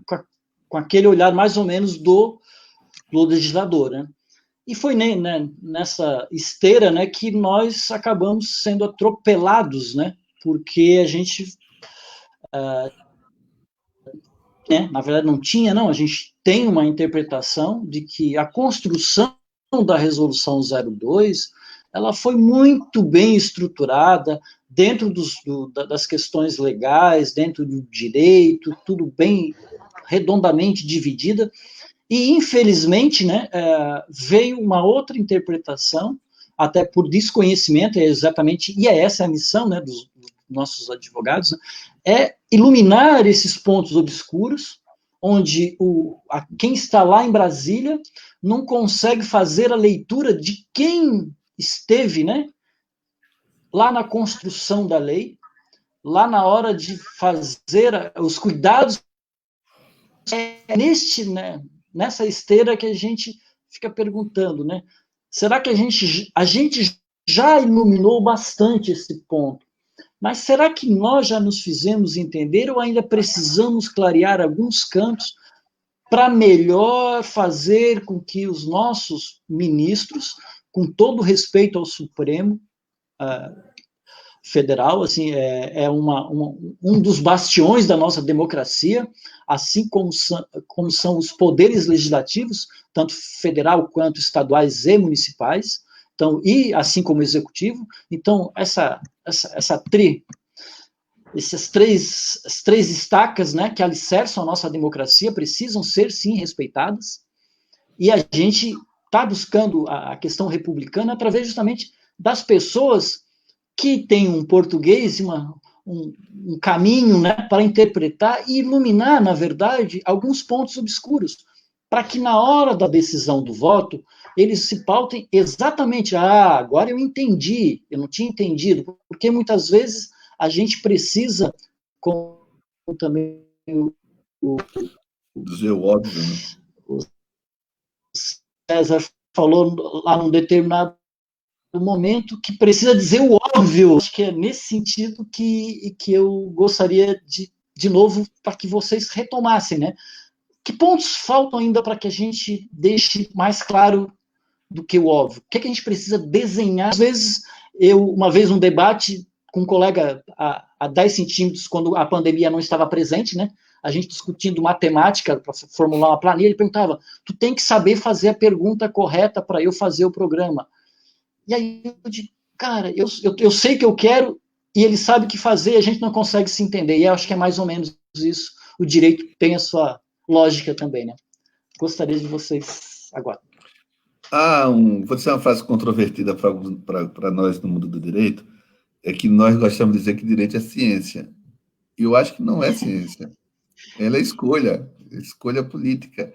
com aquele olhar mais ou menos do legislador, né? E foi nessa esteira, né, que nós acabamos sendo atropelados, né, porque a gente, na verdade não tinha, a gente tem uma interpretação de que a construção da Resolução 02, ela foi muito bem estruturada, dentro das questões legais, dentro do direito, tudo bem redondamente dividida. E, infelizmente, né, veio uma outra interpretação, até por desconhecimento, e essa a missão, né, dos nossos advogados, né, é iluminar esses pontos obscuros, onde quem está lá em Brasília não consegue fazer a leitura de quem esteve, né, lá na construção da lei, lá na hora de fazer os cuidados. Nessa esteira que a gente fica perguntando, né? Será que a gente já iluminou bastante esse ponto? Mas será que nós já nos fizemos entender ou ainda precisamos clarear alguns campos para melhor fazer com que os nossos ministros, com todo respeito ao Supremo Federal, assim, um dos bastiões da nossa democracia, assim como são os poderes legislativos, tanto federal quanto estaduais e municipais, então, e assim como o executivo. Então, essas três estacas, né, que alicerçam a nossa democracia precisam ser, sim, respeitadas, e a gente está buscando a questão republicana através justamente das pessoas que tem um português, um caminho, né, para interpretar e iluminar, na verdade, alguns pontos obscuros, para que na hora da decisão do voto, eles se pautem exatamente, agora eu entendi, eu não tinha entendido, porque muitas vezes a gente precisa, como também dizer o óbvio, né? O César falou lá num determinado momento que precisa dizer o óbvio. Acho que é nesse sentido que eu gostaria de novo, para que vocês retomassem, né? Que pontos faltam ainda para que a gente deixe mais claro do que o óbvio? O que, é que a gente precisa desenhar? Às vezes, uma vez um debate com um colega a 10 centímetros, quando a pandemia não estava presente, né? A gente discutindo matemática para formular uma planilha, ele perguntava, tu tem que saber fazer a pergunta correta para eu fazer o programa. E aí eu digo, cara, eu sei que eu quero e ele sabe o que fazer, a gente não consegue se entender. E eu acho que é mais ou menos isso. O direito tem a sua lógica também, né? Gostaria de vocês agora. Vou dizer uma frase controvertida para nós no mundo do direito, é que nós gostamos de dizer que direito é ciência. E eu acho que não é ciência. Ela é escolha política.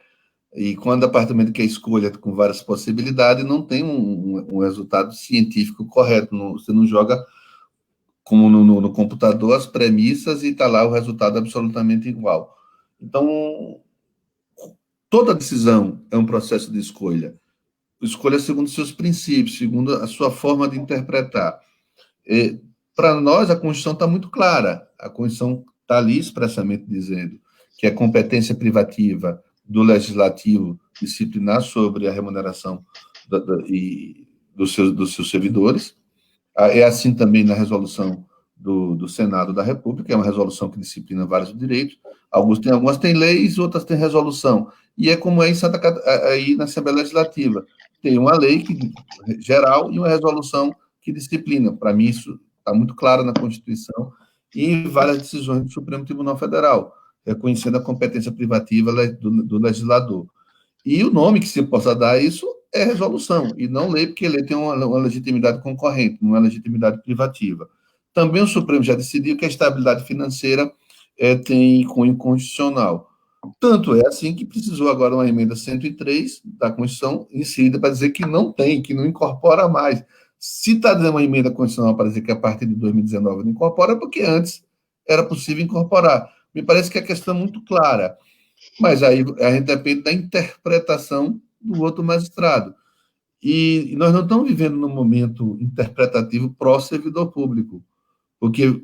E quando a partir do momento que é escolha com várias possibilidades, não tem um resultado científico correto. Você não joga como no computador as premissas e está lá o resultado absolutamente igual. Então, toda decisão é um processo de escolha. Escolha segundo seus princípios, segundo a sua forma de interpretar. Para nós, a Constituição está muito clara. A Constituição está ali expressamente dizendo que a competência privativa do legislativo disciplinar sobre a remuneração dos seus servidores. É assim também na resolução do Senado da República, é uma resolução que disciplina vários direitos. Algumas têm leis, outras têm resolução. E é como é aí na Assembleia Legislativa. Tem uma lei geral e uma resolução que disciplina. Para mim, isso está muito claro na Constituição e várias decisões do Supremo Tribunal Federal, reconhecendo a competência privativa do legislador. E o nome que se possa dar a isso é resolução, e não lei, porque lei tem uma legitimidade concorrente, não é legitimidade privativa. Também o Supremo já decidiu que a estabilidade financeira tem cunho constitucional. Tanto é assim que precisou agora uma emenda 103 da Constituição inserida para dizer que não tem, que não incorpora mais. Se está dando uma emenda constitucional para dizer que a partir de 2019 não incorpora, é porque antes era possível incorporar. Me parece que a questão é muito clara. Mas aí a gente depende da interpretação do outro magistrado. E nós não estamos vivendo num momento interpretativo pró-servidor público, porque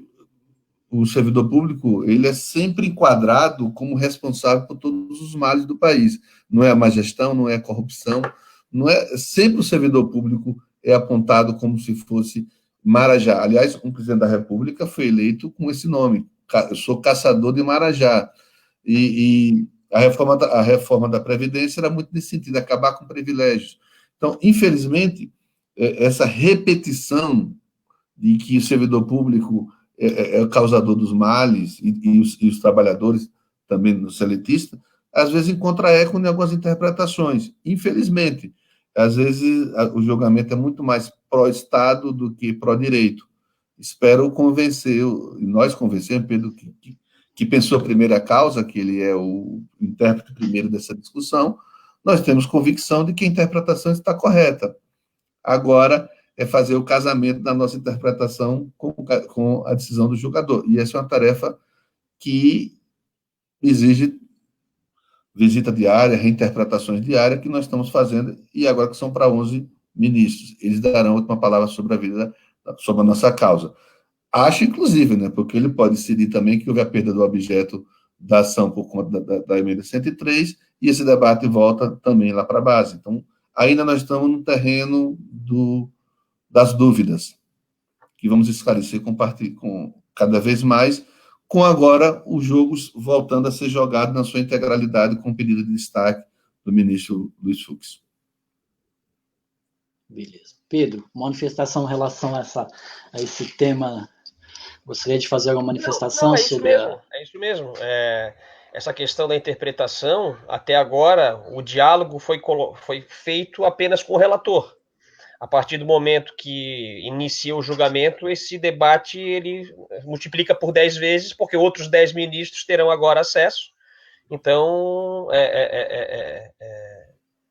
o servidor público ele é sempre enquadrado como responsável por todos os males do país. Não é a má gestão, não é a corrupção, não é sempre o servidor público é apontado como se fosse Marajá. Aliás, um presidente da República foi eleito com esse nome, eu sou caçador de Marajá. E a reforma da Previdência era muito nesse sentido, acabar com privilégios. Então, infelizmente, essa repetição de que o servidor público é o causador dos males e os trabalhadores também no seletista, às vezes encontra eco em algumas interpretações. Infelizmente, às vezes o julgamento é muito mais pró-Estado do que pró-direito. Espero convencer, e nós convencemos, Pedro, que pensou a primeira causa, que ele é o intérprete primeiro dessa discussão, nós temos convicção de que a interpretação está correta. Agora é fazer o casamento da nossa interpretação com a decisão do julgador. E essa é uma tarefa que exige visita diária, reinterpretações diárias, que nós estamos fazendo, e agora que são para 11 ministros. Eles darão a última palavra sobre a nossa causa. Acho, inclusive, né, porque ele pode decidir também que houve a perda do objeto da ação por conta da emenda 103, e esse debate volta também lá para a base. Então, ainda nós estamos no terreno das dúvidas, que vamos esclarecer com cada vez mais, com agora os jogos voltando a ser jogados na sua integralidade com o pedido de destaque do ministro Luiz Fux. Beleza. Pedro, manifestação em relação a esse tema. Gostaria de fazer alguma manifestação não, é isso sobre mesmo, É isso mesmo. Essa questão da interpretação, até agora, o diálogo foi feito apenas com o relator. A partir do momento que inicia o julgamento, esse debate ele multiplica por 10 vezes, porque outros 10 ministros terão agora acesso. Então,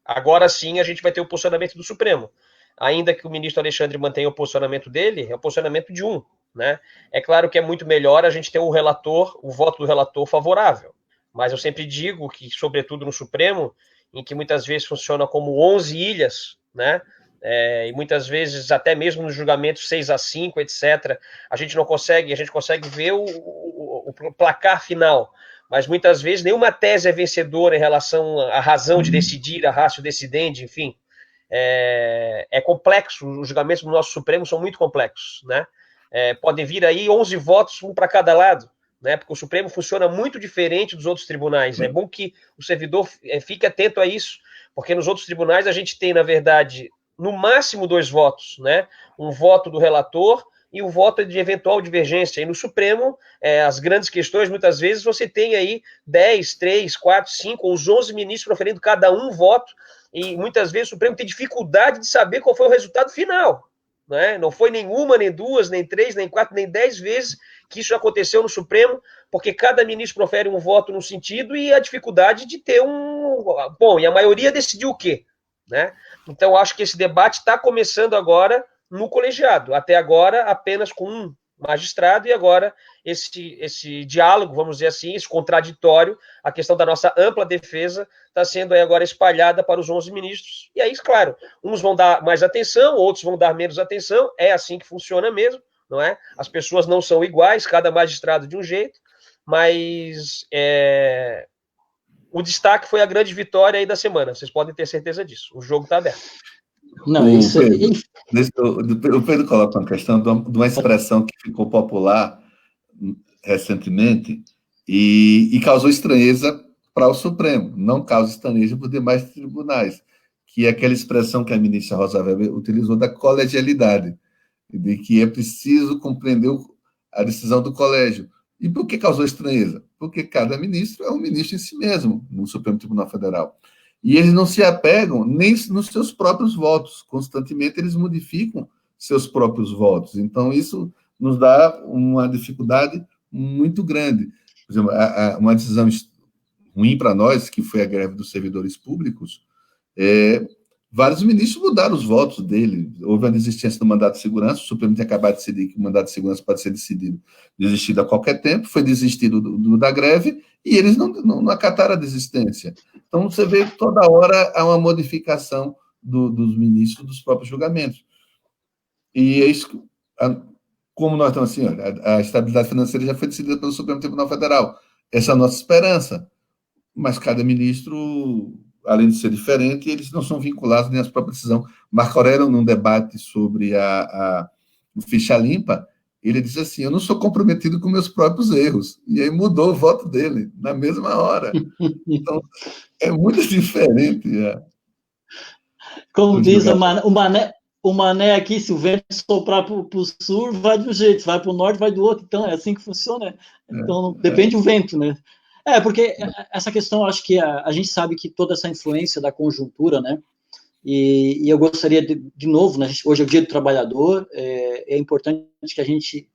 agora sim a gente vai ter o posicionamento do Supremo. Ainda que o ministro Alexandre mantenha o posicionamento dele, é o posicionamento de um. Né? É claro que é muito melhor a gente ter o voto do relator favorável, mas eu sempre digo que, sobretudo no Supremo, em que muitas vezes funciona como 11 ilhas, né? e muitas vezes, até mesmo nos julgamentos 6-5, etc., a gente consegue ver o placar final, mas muitas vezes nenhuma tese é vencedora em relação à razão de decidir, a ratio decidendi, enfim. É complexo, os julgamentos do nosso Supremo são muito complexos, né? Podem vir aí 11 votos, um para cada lado, né? Porque o Supremo funciona muito diferente dos outros tribunais. É bom que o servidor fique atento a isso, porque nos outros tribunais a gente tem, na verdade, no máximo 2 votos, né? Um voto do relator e um voto de eventual divergência. E no Supremo, as grandes questões, muitas vezes, você tem aí 10, 3, 4, 5, ou os 11 ministros proferindo cada um voto, e muitas vezes o Supremo tem dificuldade de saber qual foi o resultado final. Né? Não foi nenhuma, nem 2, nem 3, nem 4, nem 10 vezes que isso aconteceu no Supremo, porque cada ministro profere um voto num sentido e a dificuldade de ter Bom, e a maioria decidiu o quê? Né? Então, acho que esse debate está começando agora no colegiado. Até agora, apenas com um magistrado, e agora esse diálogo, vamos dizer assim, esse contraditório, a questão da nossa ampla defesa está sendo aí agora espalhada para os 11 ministros. E aí, claro, uns vão dar mais atenção, outros vão dar menos atenção, é assim que funciona mesmo, não é? As pessoas não são iguais, cada magistrado de um jeito, mas o destaque foi a grande vitória aí da semana, vocês podem ter certeza disso, o jogo está aberto. Não, isso o Pedro coloca uma questão de uma expressão que ficou popular recentemente e causou estranheza para o Supremo, não causa estranheza para os demais tribunais, que é aquela expressão que a ministra Rosa Weber utilizou da colegialidade, de que é preciso compreender a decisão do colégio. E por que causou estranheza? Porque cada ministro é um ministro em si mesmo, no Supremo Tribunal Federal. E eles não se apegam nem nos seus próprios votos. Constantemente eles modificam seus próprios votos. Então, isso nos dá uma dificuldade muito grande. Por exemplo, uma decisão ruim para nós, que foi a greve dos servidores públicos, vários ministros mudaram os votos dele. Houve a desistência do mandato de segurança, o Supremo tinha acabado de decidir que o mandato de segurança pode ser desistido a qualquer tempo, foi desistido da greve, e eles não acataram a desistência. Então, você vê que toda hora há uma modificação dos ministros dos próprios julgamentos. E é isso, como nós estamos assim, olha, a estabilidade financeira já foi decidida pelo Supremo Tribunal Federal. Essa é a nossa esperança. Mas cada ministro, além de ser diferente, eles não são vinculados nem às próprias decisões. Marco Aurélio, num debate sobre o ficha limpa, ele disse assim, eu não sou comprometido com meus próprios erros. E aí mudou o voto dele, na mesma hora. Então, é muito diferente. Como diz o Mané aqui, se o vento soprar para o sul, vai de um jeito, vai para o norte, vai do outro. Então, é assim que funciona. Então, depende do vento, né? Porque essa questão, acho que a gente sabe que toda essa influência da conjuntura, né? E eu gostaria, de novo, né, hoje é o Dia do Trabalhador, é importante que a gente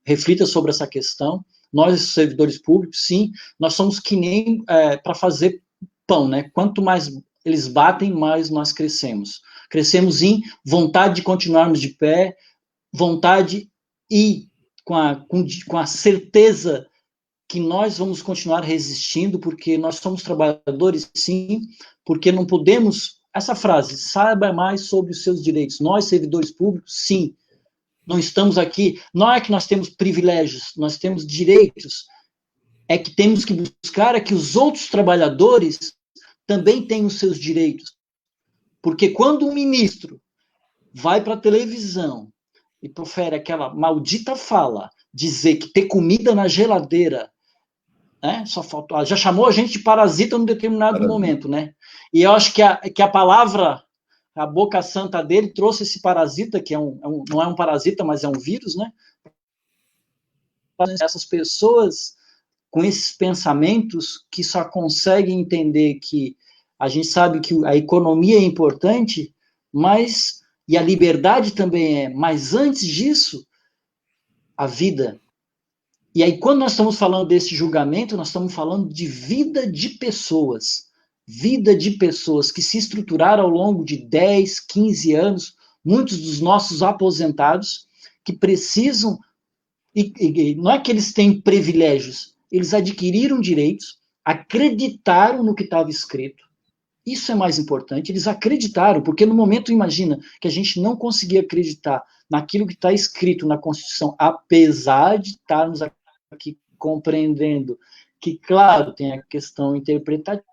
reflita sobre essa questão. Nós, servidores públicos, sim, nós somos que nem para fazer pão, né? Quanto mais eles batem, mais nós crescemos. Crescemos em vontade de continuarmos de pé, vontade e com a certeza que nós vamos continuar resistindo, porque nós somos trabalhadores, sim, porque não podemos... Essa frase, saiba mais sobre os seus direitos. Nós, servidores públicos, sim, não estamos aqui... Não é que nós temos privilégios, nós temos direitos. É que temos que buscar que os outros trabalhadores também tenham os seus direitos. Porque quando um ministro vai para a televisão e profere aquela maldita fala, dizer que ter comida na geladeira, né, só faltou, já chamou a gente de parasita num determinado momento, né? E eu acho que a palavra, a boca santa dele trouxe esse parasita, que não é um parasita, mas é um vírus, né? Essas pessoas com esses pensamentos que só conseguem entender que a gente sabe que a economia é importante, e a liberdade também é, mas antes disso, a vida. E aí, quando nós estamos falando desse julgamento, nós estamos falando de vida de pessoas que se estruturaram ao longo de 10, 15 anos, muitos dos nossos aposentados, que precisam, e não é que eles têm privilégios, eles adquiriram direitos, acreditaram no que estava escrito, Isso é mais importante. Eles acreditaram, porque no momento, imagina, que a gente não conseguia acreditar naquilo que está escrito na Constituição, apesar de estarmos aqui compreendendo que, claro, tem a questão interpretativa,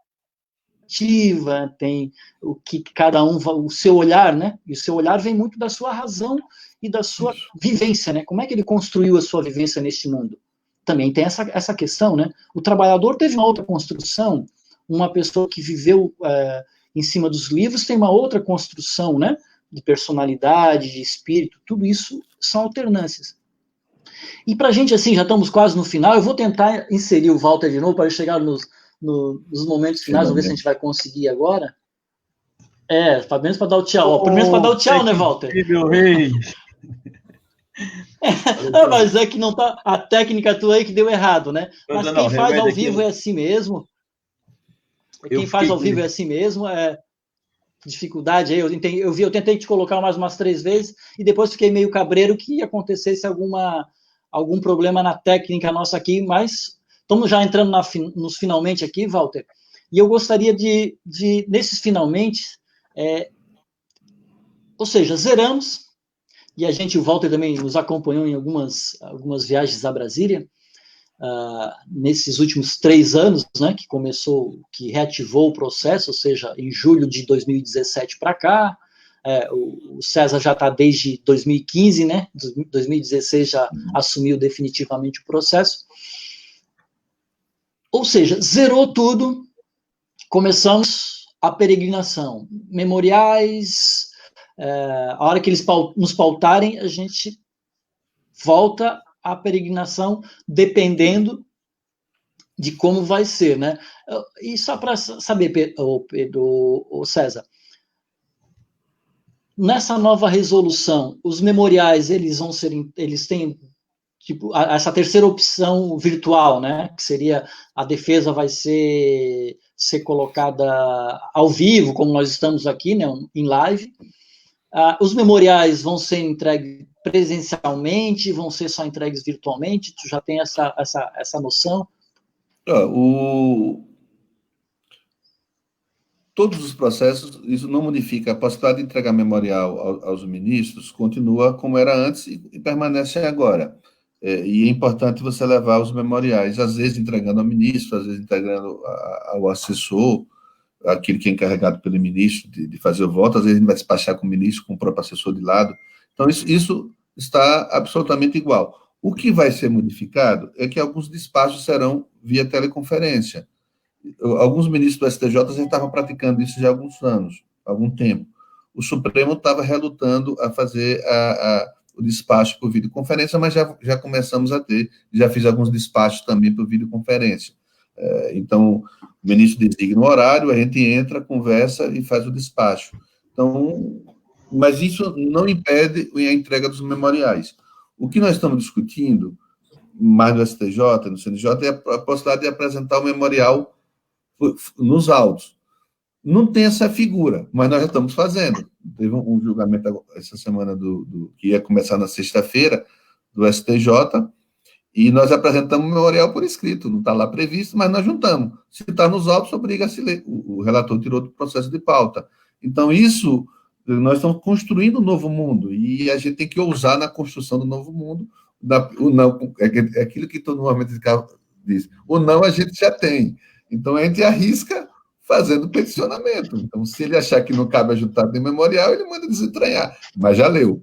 tem o que cada um, o seu olhar, né? E o seu olhar vem muito da sua razão e da sua vivência, né? Como é que ele construiu a sua vivência neste mundo? Também tem essa questão, né? O trabalhador teve uma outra construção, uma pessoa que viveu em cima dos livros tem uma outra construção, né? De personalidade, de espírito, tudo isso são alternâncias. E para a gente, assim, já estamos quase no final, eu vou tentar inserir o Walter de novo para chegar nos momentos finais, vamos ver se a gente vai conseguir agora. Pelo menos para dar o tchau. Primeiro para dar o tchau, né, Walter? Mas é que não tá a técnica tua aí que deu errado, né? Mas quem faz ao vivo é assim mesmo. Quem faz ao vivo é assim mesmo. Dificuldade aí, eu tentei te colocar mais umas 3 vezes e depois fiquei meio cabreiro que acontecesse algum problema na técnica nossa aqui, mas estamos já entrando nos finalmente aqui, Walter, e eu gostaria de nesses finalmente, ou seja, zeramos, e o Walter também nos acompanhou em algumas viagens a Brasília, nesses últimos 3 anos, né, que reativou o processo, ou seja, em julho de 2017 para cá, o César já está desde 2015, né, 2016 já assumiu definitivamente o processo, ou seja, zerou tudo, começamos a peregrinação, memoriais, a hora que eles nos pautarem, a gente volta à peregrinação, dependendo de como vai ser, né? E só para saber, Pedro, César, nessa nova resolução, os memoriais, eles têm tipo essa terceira opção virtual, né? Que seria a defesa vai ser colocada ao vivo, como nós estamos aqui, né? Em live. Os memoriais vão ser entregues presencialmente, vão ser só entregues virtualmente? Tu já tem essa noção? Todos os processos, isso não modifica. A possibilidade de entregar memorial aos ministros continua como era antes e permanece agora. E é importante você levar os memoriais, às vezes entregando ao ministro, às vezes entregando ao assessor, aquele que é encarregado pelo ministro de fazer o voto, às vezes ele vai despachar com o ministro, com o próprio assessor de lado. Então, isso está absolutamente igual. O que vai ser modificado é que alguns despachos serão via teleconferência. Alguns ministros do STJ já estavam praticando isso já há alguns anos, há algum tempo. O Supremo estava relutando a fazer o despacho por videoconferência, mas já começamos a ter, já fiz alguns despachos também por videoconferência. Então, o ministro designa o horário, a gente entra, conversa e faz o despacho. Então, mas isso não impede a entrega dos memoriais. O que nós estamos discutindo, mais no STJ, no CNJ, é a possibilidade de apresentar o memorial nos autos. Não tem essa figura, mas nós já estamos fazendo. Teve um julgamento essa semana que ia começar na sexta-feira, do STJ, e nós apresentamos o memorial por escrito, não está lá previsto, mas nós juntamos. Se está nos autos, obriga a se ler. O relator tirou do processo de pauta. Então, isso, nós estamos construindo um novo mundo, e a gente tem que ousar na construção do novo mundo. O não, é aquilo que todo mundo diz. O não a gente já tem. Então, a gente arrisca fazendo peticionamento. Então, se ele achar que não cabe ajuntar de memorial, ele manda desentranhar. Mas já leu.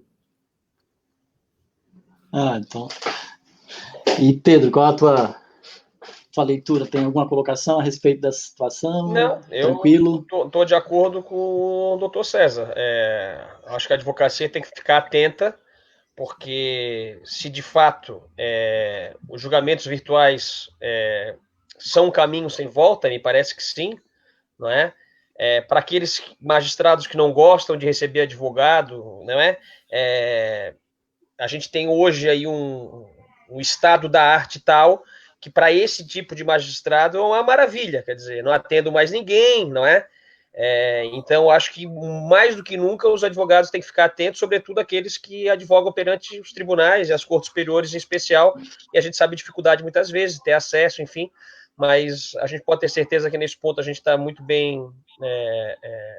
Então... E, Pedro, qual a tua leitura? Tem alguma colocação a respeito dessa situação? Não, tranquilo? Eu estou de acordo com o doutor César. Acho que a advocacia tem que ficar atenta, porque se de fato os julgamentos virtuais são um caminho sem volta, me parece que sim, não é? Para aqueles magistrados que não gostam de receber advogado, não é? A gente tem hoje aí um estado da arte tal que para esse tipo de magistrado é uma maravilha, quer dizer, não atendo mais ninguém, não é? Então, acho que mais do que nunca os advogados têm que ficar atentos, sobretudo aqueles que advogam perante os tribunais e as cortes superiores em especial, e a gente sabe a dificuldade muitas vezes de ter acesso, enfim, mas a gente pode ter certeza que nesse ponto a gente está muito bem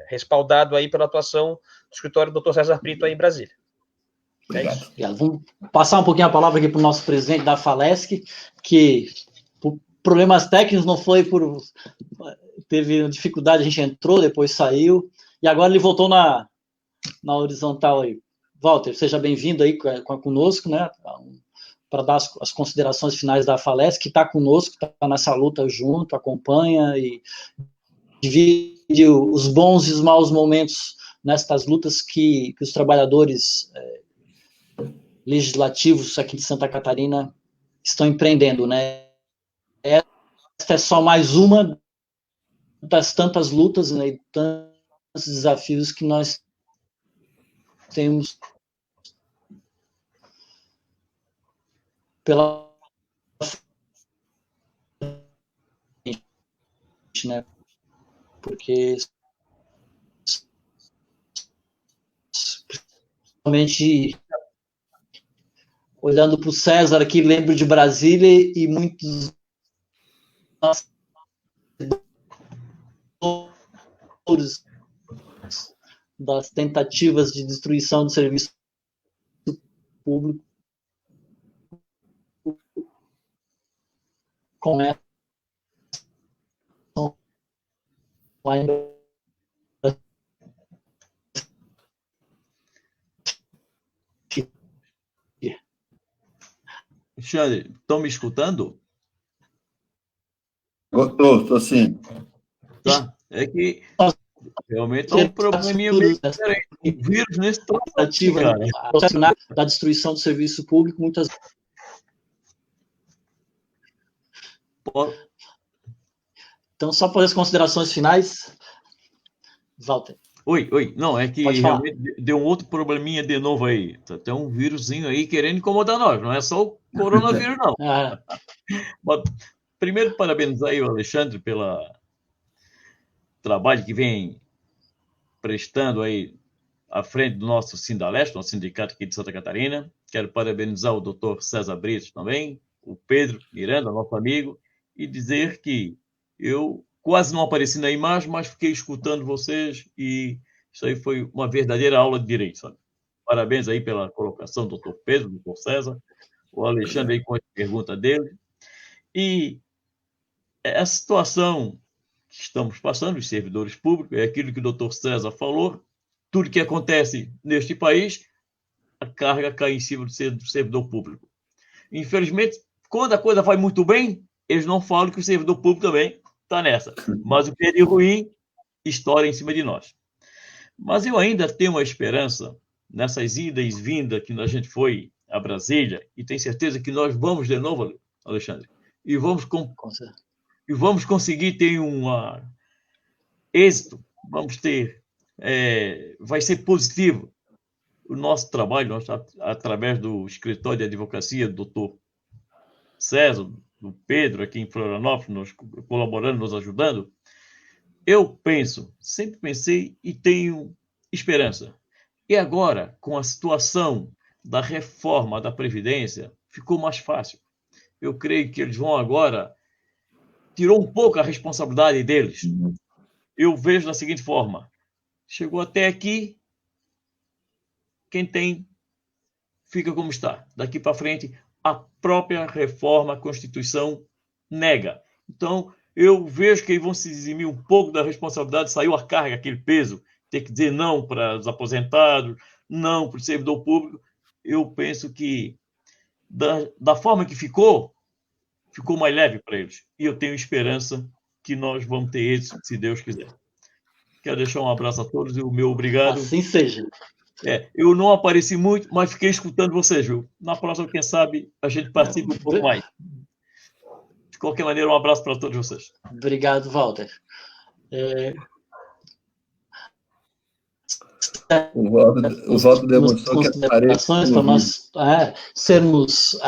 respaldado aí pela atuação do escritório do Dr. César Brito aí em Brasília. Obrigado. Vamos passar um pouquinho a palavra aqui para o nosso presidente da Falesc, que por problemas técnicos não foi por... Teve dificuldade, a gente entrou, depois saiu, e agora ele voltou na horizontal aí. Walter, seja bem-vindo aí conosco, né, para dar as considerações finais da Falesc, que está conosco, está nessa luta junto, acompanha e divide os bons e os maus momentos nestas lutas que os trabalhadores legislativos aqui de Santa Catarina estão empreendendo, né? Esta é só mais uma das tantas lutas, né, e tantos desafios que nós temos pela frente, né? Porque principalmente olhando para o César aqui, lembro de Brasília e muitos das tentativas de destruição do serviço público começam ainda. Alexandre, estão me escutando? Estou sim. Tá. É que realmente é um probleminha meio diferente. O vírus nesse tentativa, cara, da destruição do serviço público, muitas Então, só para as considerações finais, Walter. Oi. Não, é que realmente deu um outro probleminha de novo aí. Tem um vírusinho aí querendo incomodar nós. Não é só o coronavírus, não. Mas, primeiro, parabenizar aí o Alexandre pelo trabalho que vem prestando aí à frente do nosso Sindaleste, nosso sindicato aqui de Santa Catarina. Quero parabenizar o Dr. César Brito também, o Pedro Miranda, nosso amigo, e dizer que eu quase não apareci na imagem, mas fiquei escutando vocês e isso aí foi uma verdadeira aula de direito, sabe? Parabéns aí pela colocação do Dr. Pedro, do Dr. César, o Alexandre aí com a pergunta dele. E a situação que estamos passando, os servidores públicos, é aquilo que o Dr. César falou, tudo que acontece neste país, a carga cai em cima do servidor público. Infelizmente, quando a coisa vai muito bem, eles não falam que o servidor público também está nessa. Mas o que é de ruim, estoura em cima de nós. Mas eu ainda tenho uma esperança nessas idas e vindas que a gente foi a Brasília, e tenho certeza que nós vamos de novo, Alexandre, e vamos conseguir ter um êxito, vamos ter, vai ser positivo o nosso trabalho, através do escritório de advocacia do Dr. César, do Pedro, aqui em Florianópolis, nos colaborando, nos ajudando. Eu sempre pensei e tenho esperança. E agora, com a situação da reforma da Previdência, ficou mais fácil. Eu creio que eles vão agora... Tirou um pouco a responsabilidade deles. Eu vejo da seguinte forma. Chegou até aqui, quem tem, fica como está. Daqui para frente, a própria reforma, a Constituição, nega. Então, eu vejo que eles vão se eximir um pouco da responsabilidade, saiu a carga, aquele peso, ter que dizer não para os aposentados, não para o servidor público. Eu penso que, da forma que ficou mais leve para eles. E eu tenho esperança que nós vamos ter êxito, se Deus quiser. Quero deixar um abraço a todos e o meu obrigado. Assim seja. Eu não apareci muito, mas fiquei escutando vocês, viu? Na próxima, quem sabe, a gente participa um pouco mais. De qualquer maneira, um abraço para todos vocês. Obrigado, Walter. O Walter demonstrou que as paredes... Para nós sermos...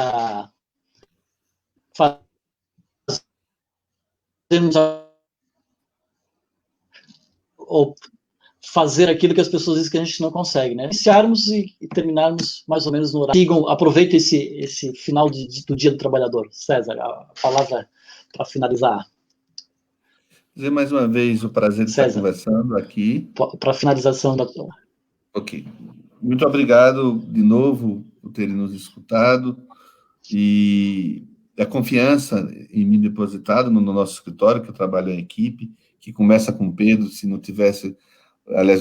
fazer aquilo que as pessoas dizem que a gente não consegue, né? Iniciarmos e terminarmos mais ou menos no horário. Aproveita esse final do Dia do Trabalhador. César, a palavra para finalizar. Dizer mais uma vez o prazer de estar conversando aqui. Para finalização da... Ok. Muito obrigado de novo por terem nos escutado e a confiança em mim depositada no nosso escritório, que eu trabalho em equipe, que começa com o Pedro. Se não tivesse... Aliás,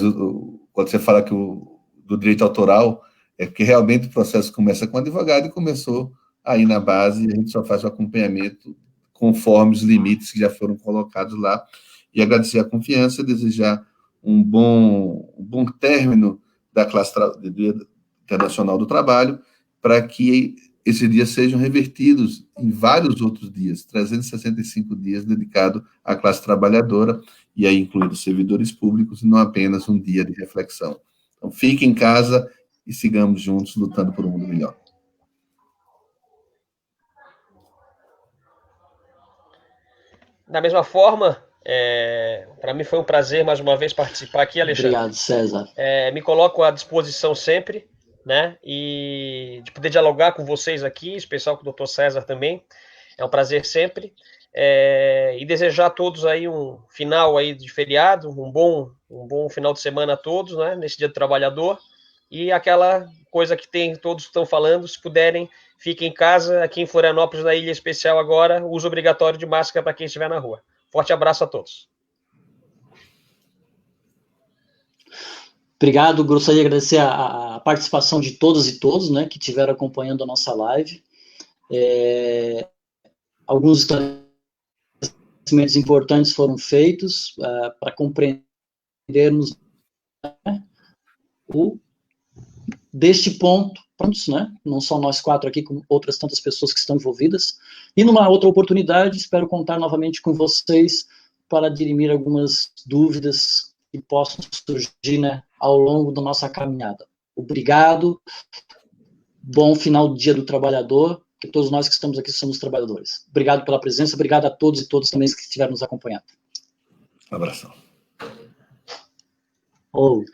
quando você fala que do direito autoral, é porque realmente o processo começa com o advogado e começou aí na base, e a gente só faz o acompanhamento conforme os limites que já foram colocados lá. E agradecer a confiança, desejar um bom término da classe internacional do trabalho, para que esses dias sejam revertidos em vários outros dias, 365 dias dedicados à classe trabalhadora, e aí incluindo servidores públicos, e não apenas um dia de reflexão. Então, fique em casa e sigamos juntos lutando por um mundo melhor. Da mesma forma, para mim foi um prazer mais uma vez participar aqui, Alexandre. Obrigado, César. Me coloco à disposição sempre, né? E de poder dialogar com vocês aqui, especial com o Dr. César também. É um prazer sempre. E desejar a todos aí um final aí de feriado, um bom final de semana a todos, né? Nesse Dia do Trabalhador. E aquela coisa que todos estão falando, se puderem, fiquem em casa. Aqui em Florianópolis, na Ilha Especial agora, uso obrigatório de máscara para quem estiver na rua. Forte abraço a todos. Obrigado, gostaria de agradecer a participação de todas e todos, né, que estiveram acompanhando a nossa live. Alguns esclarecimentos importantes foram feitos para compreendermos, né, deste ponto, né, não só nós quatro aqui, como outras tantas pessoas que estão envolvidas. E numa outra oportunidade, espero contar novamente com vocês para dirimir algumas dúvidas que possam surgir, né, ao longo da nossa caminhada. Obrigado, bom final do Dia do Trabalhador, que todos nós que estamos aqui somos trabalhadores. Obrigado pela presença, obrigado a todos e todas também que estiveram nos acompanhando. Um abração. Outro.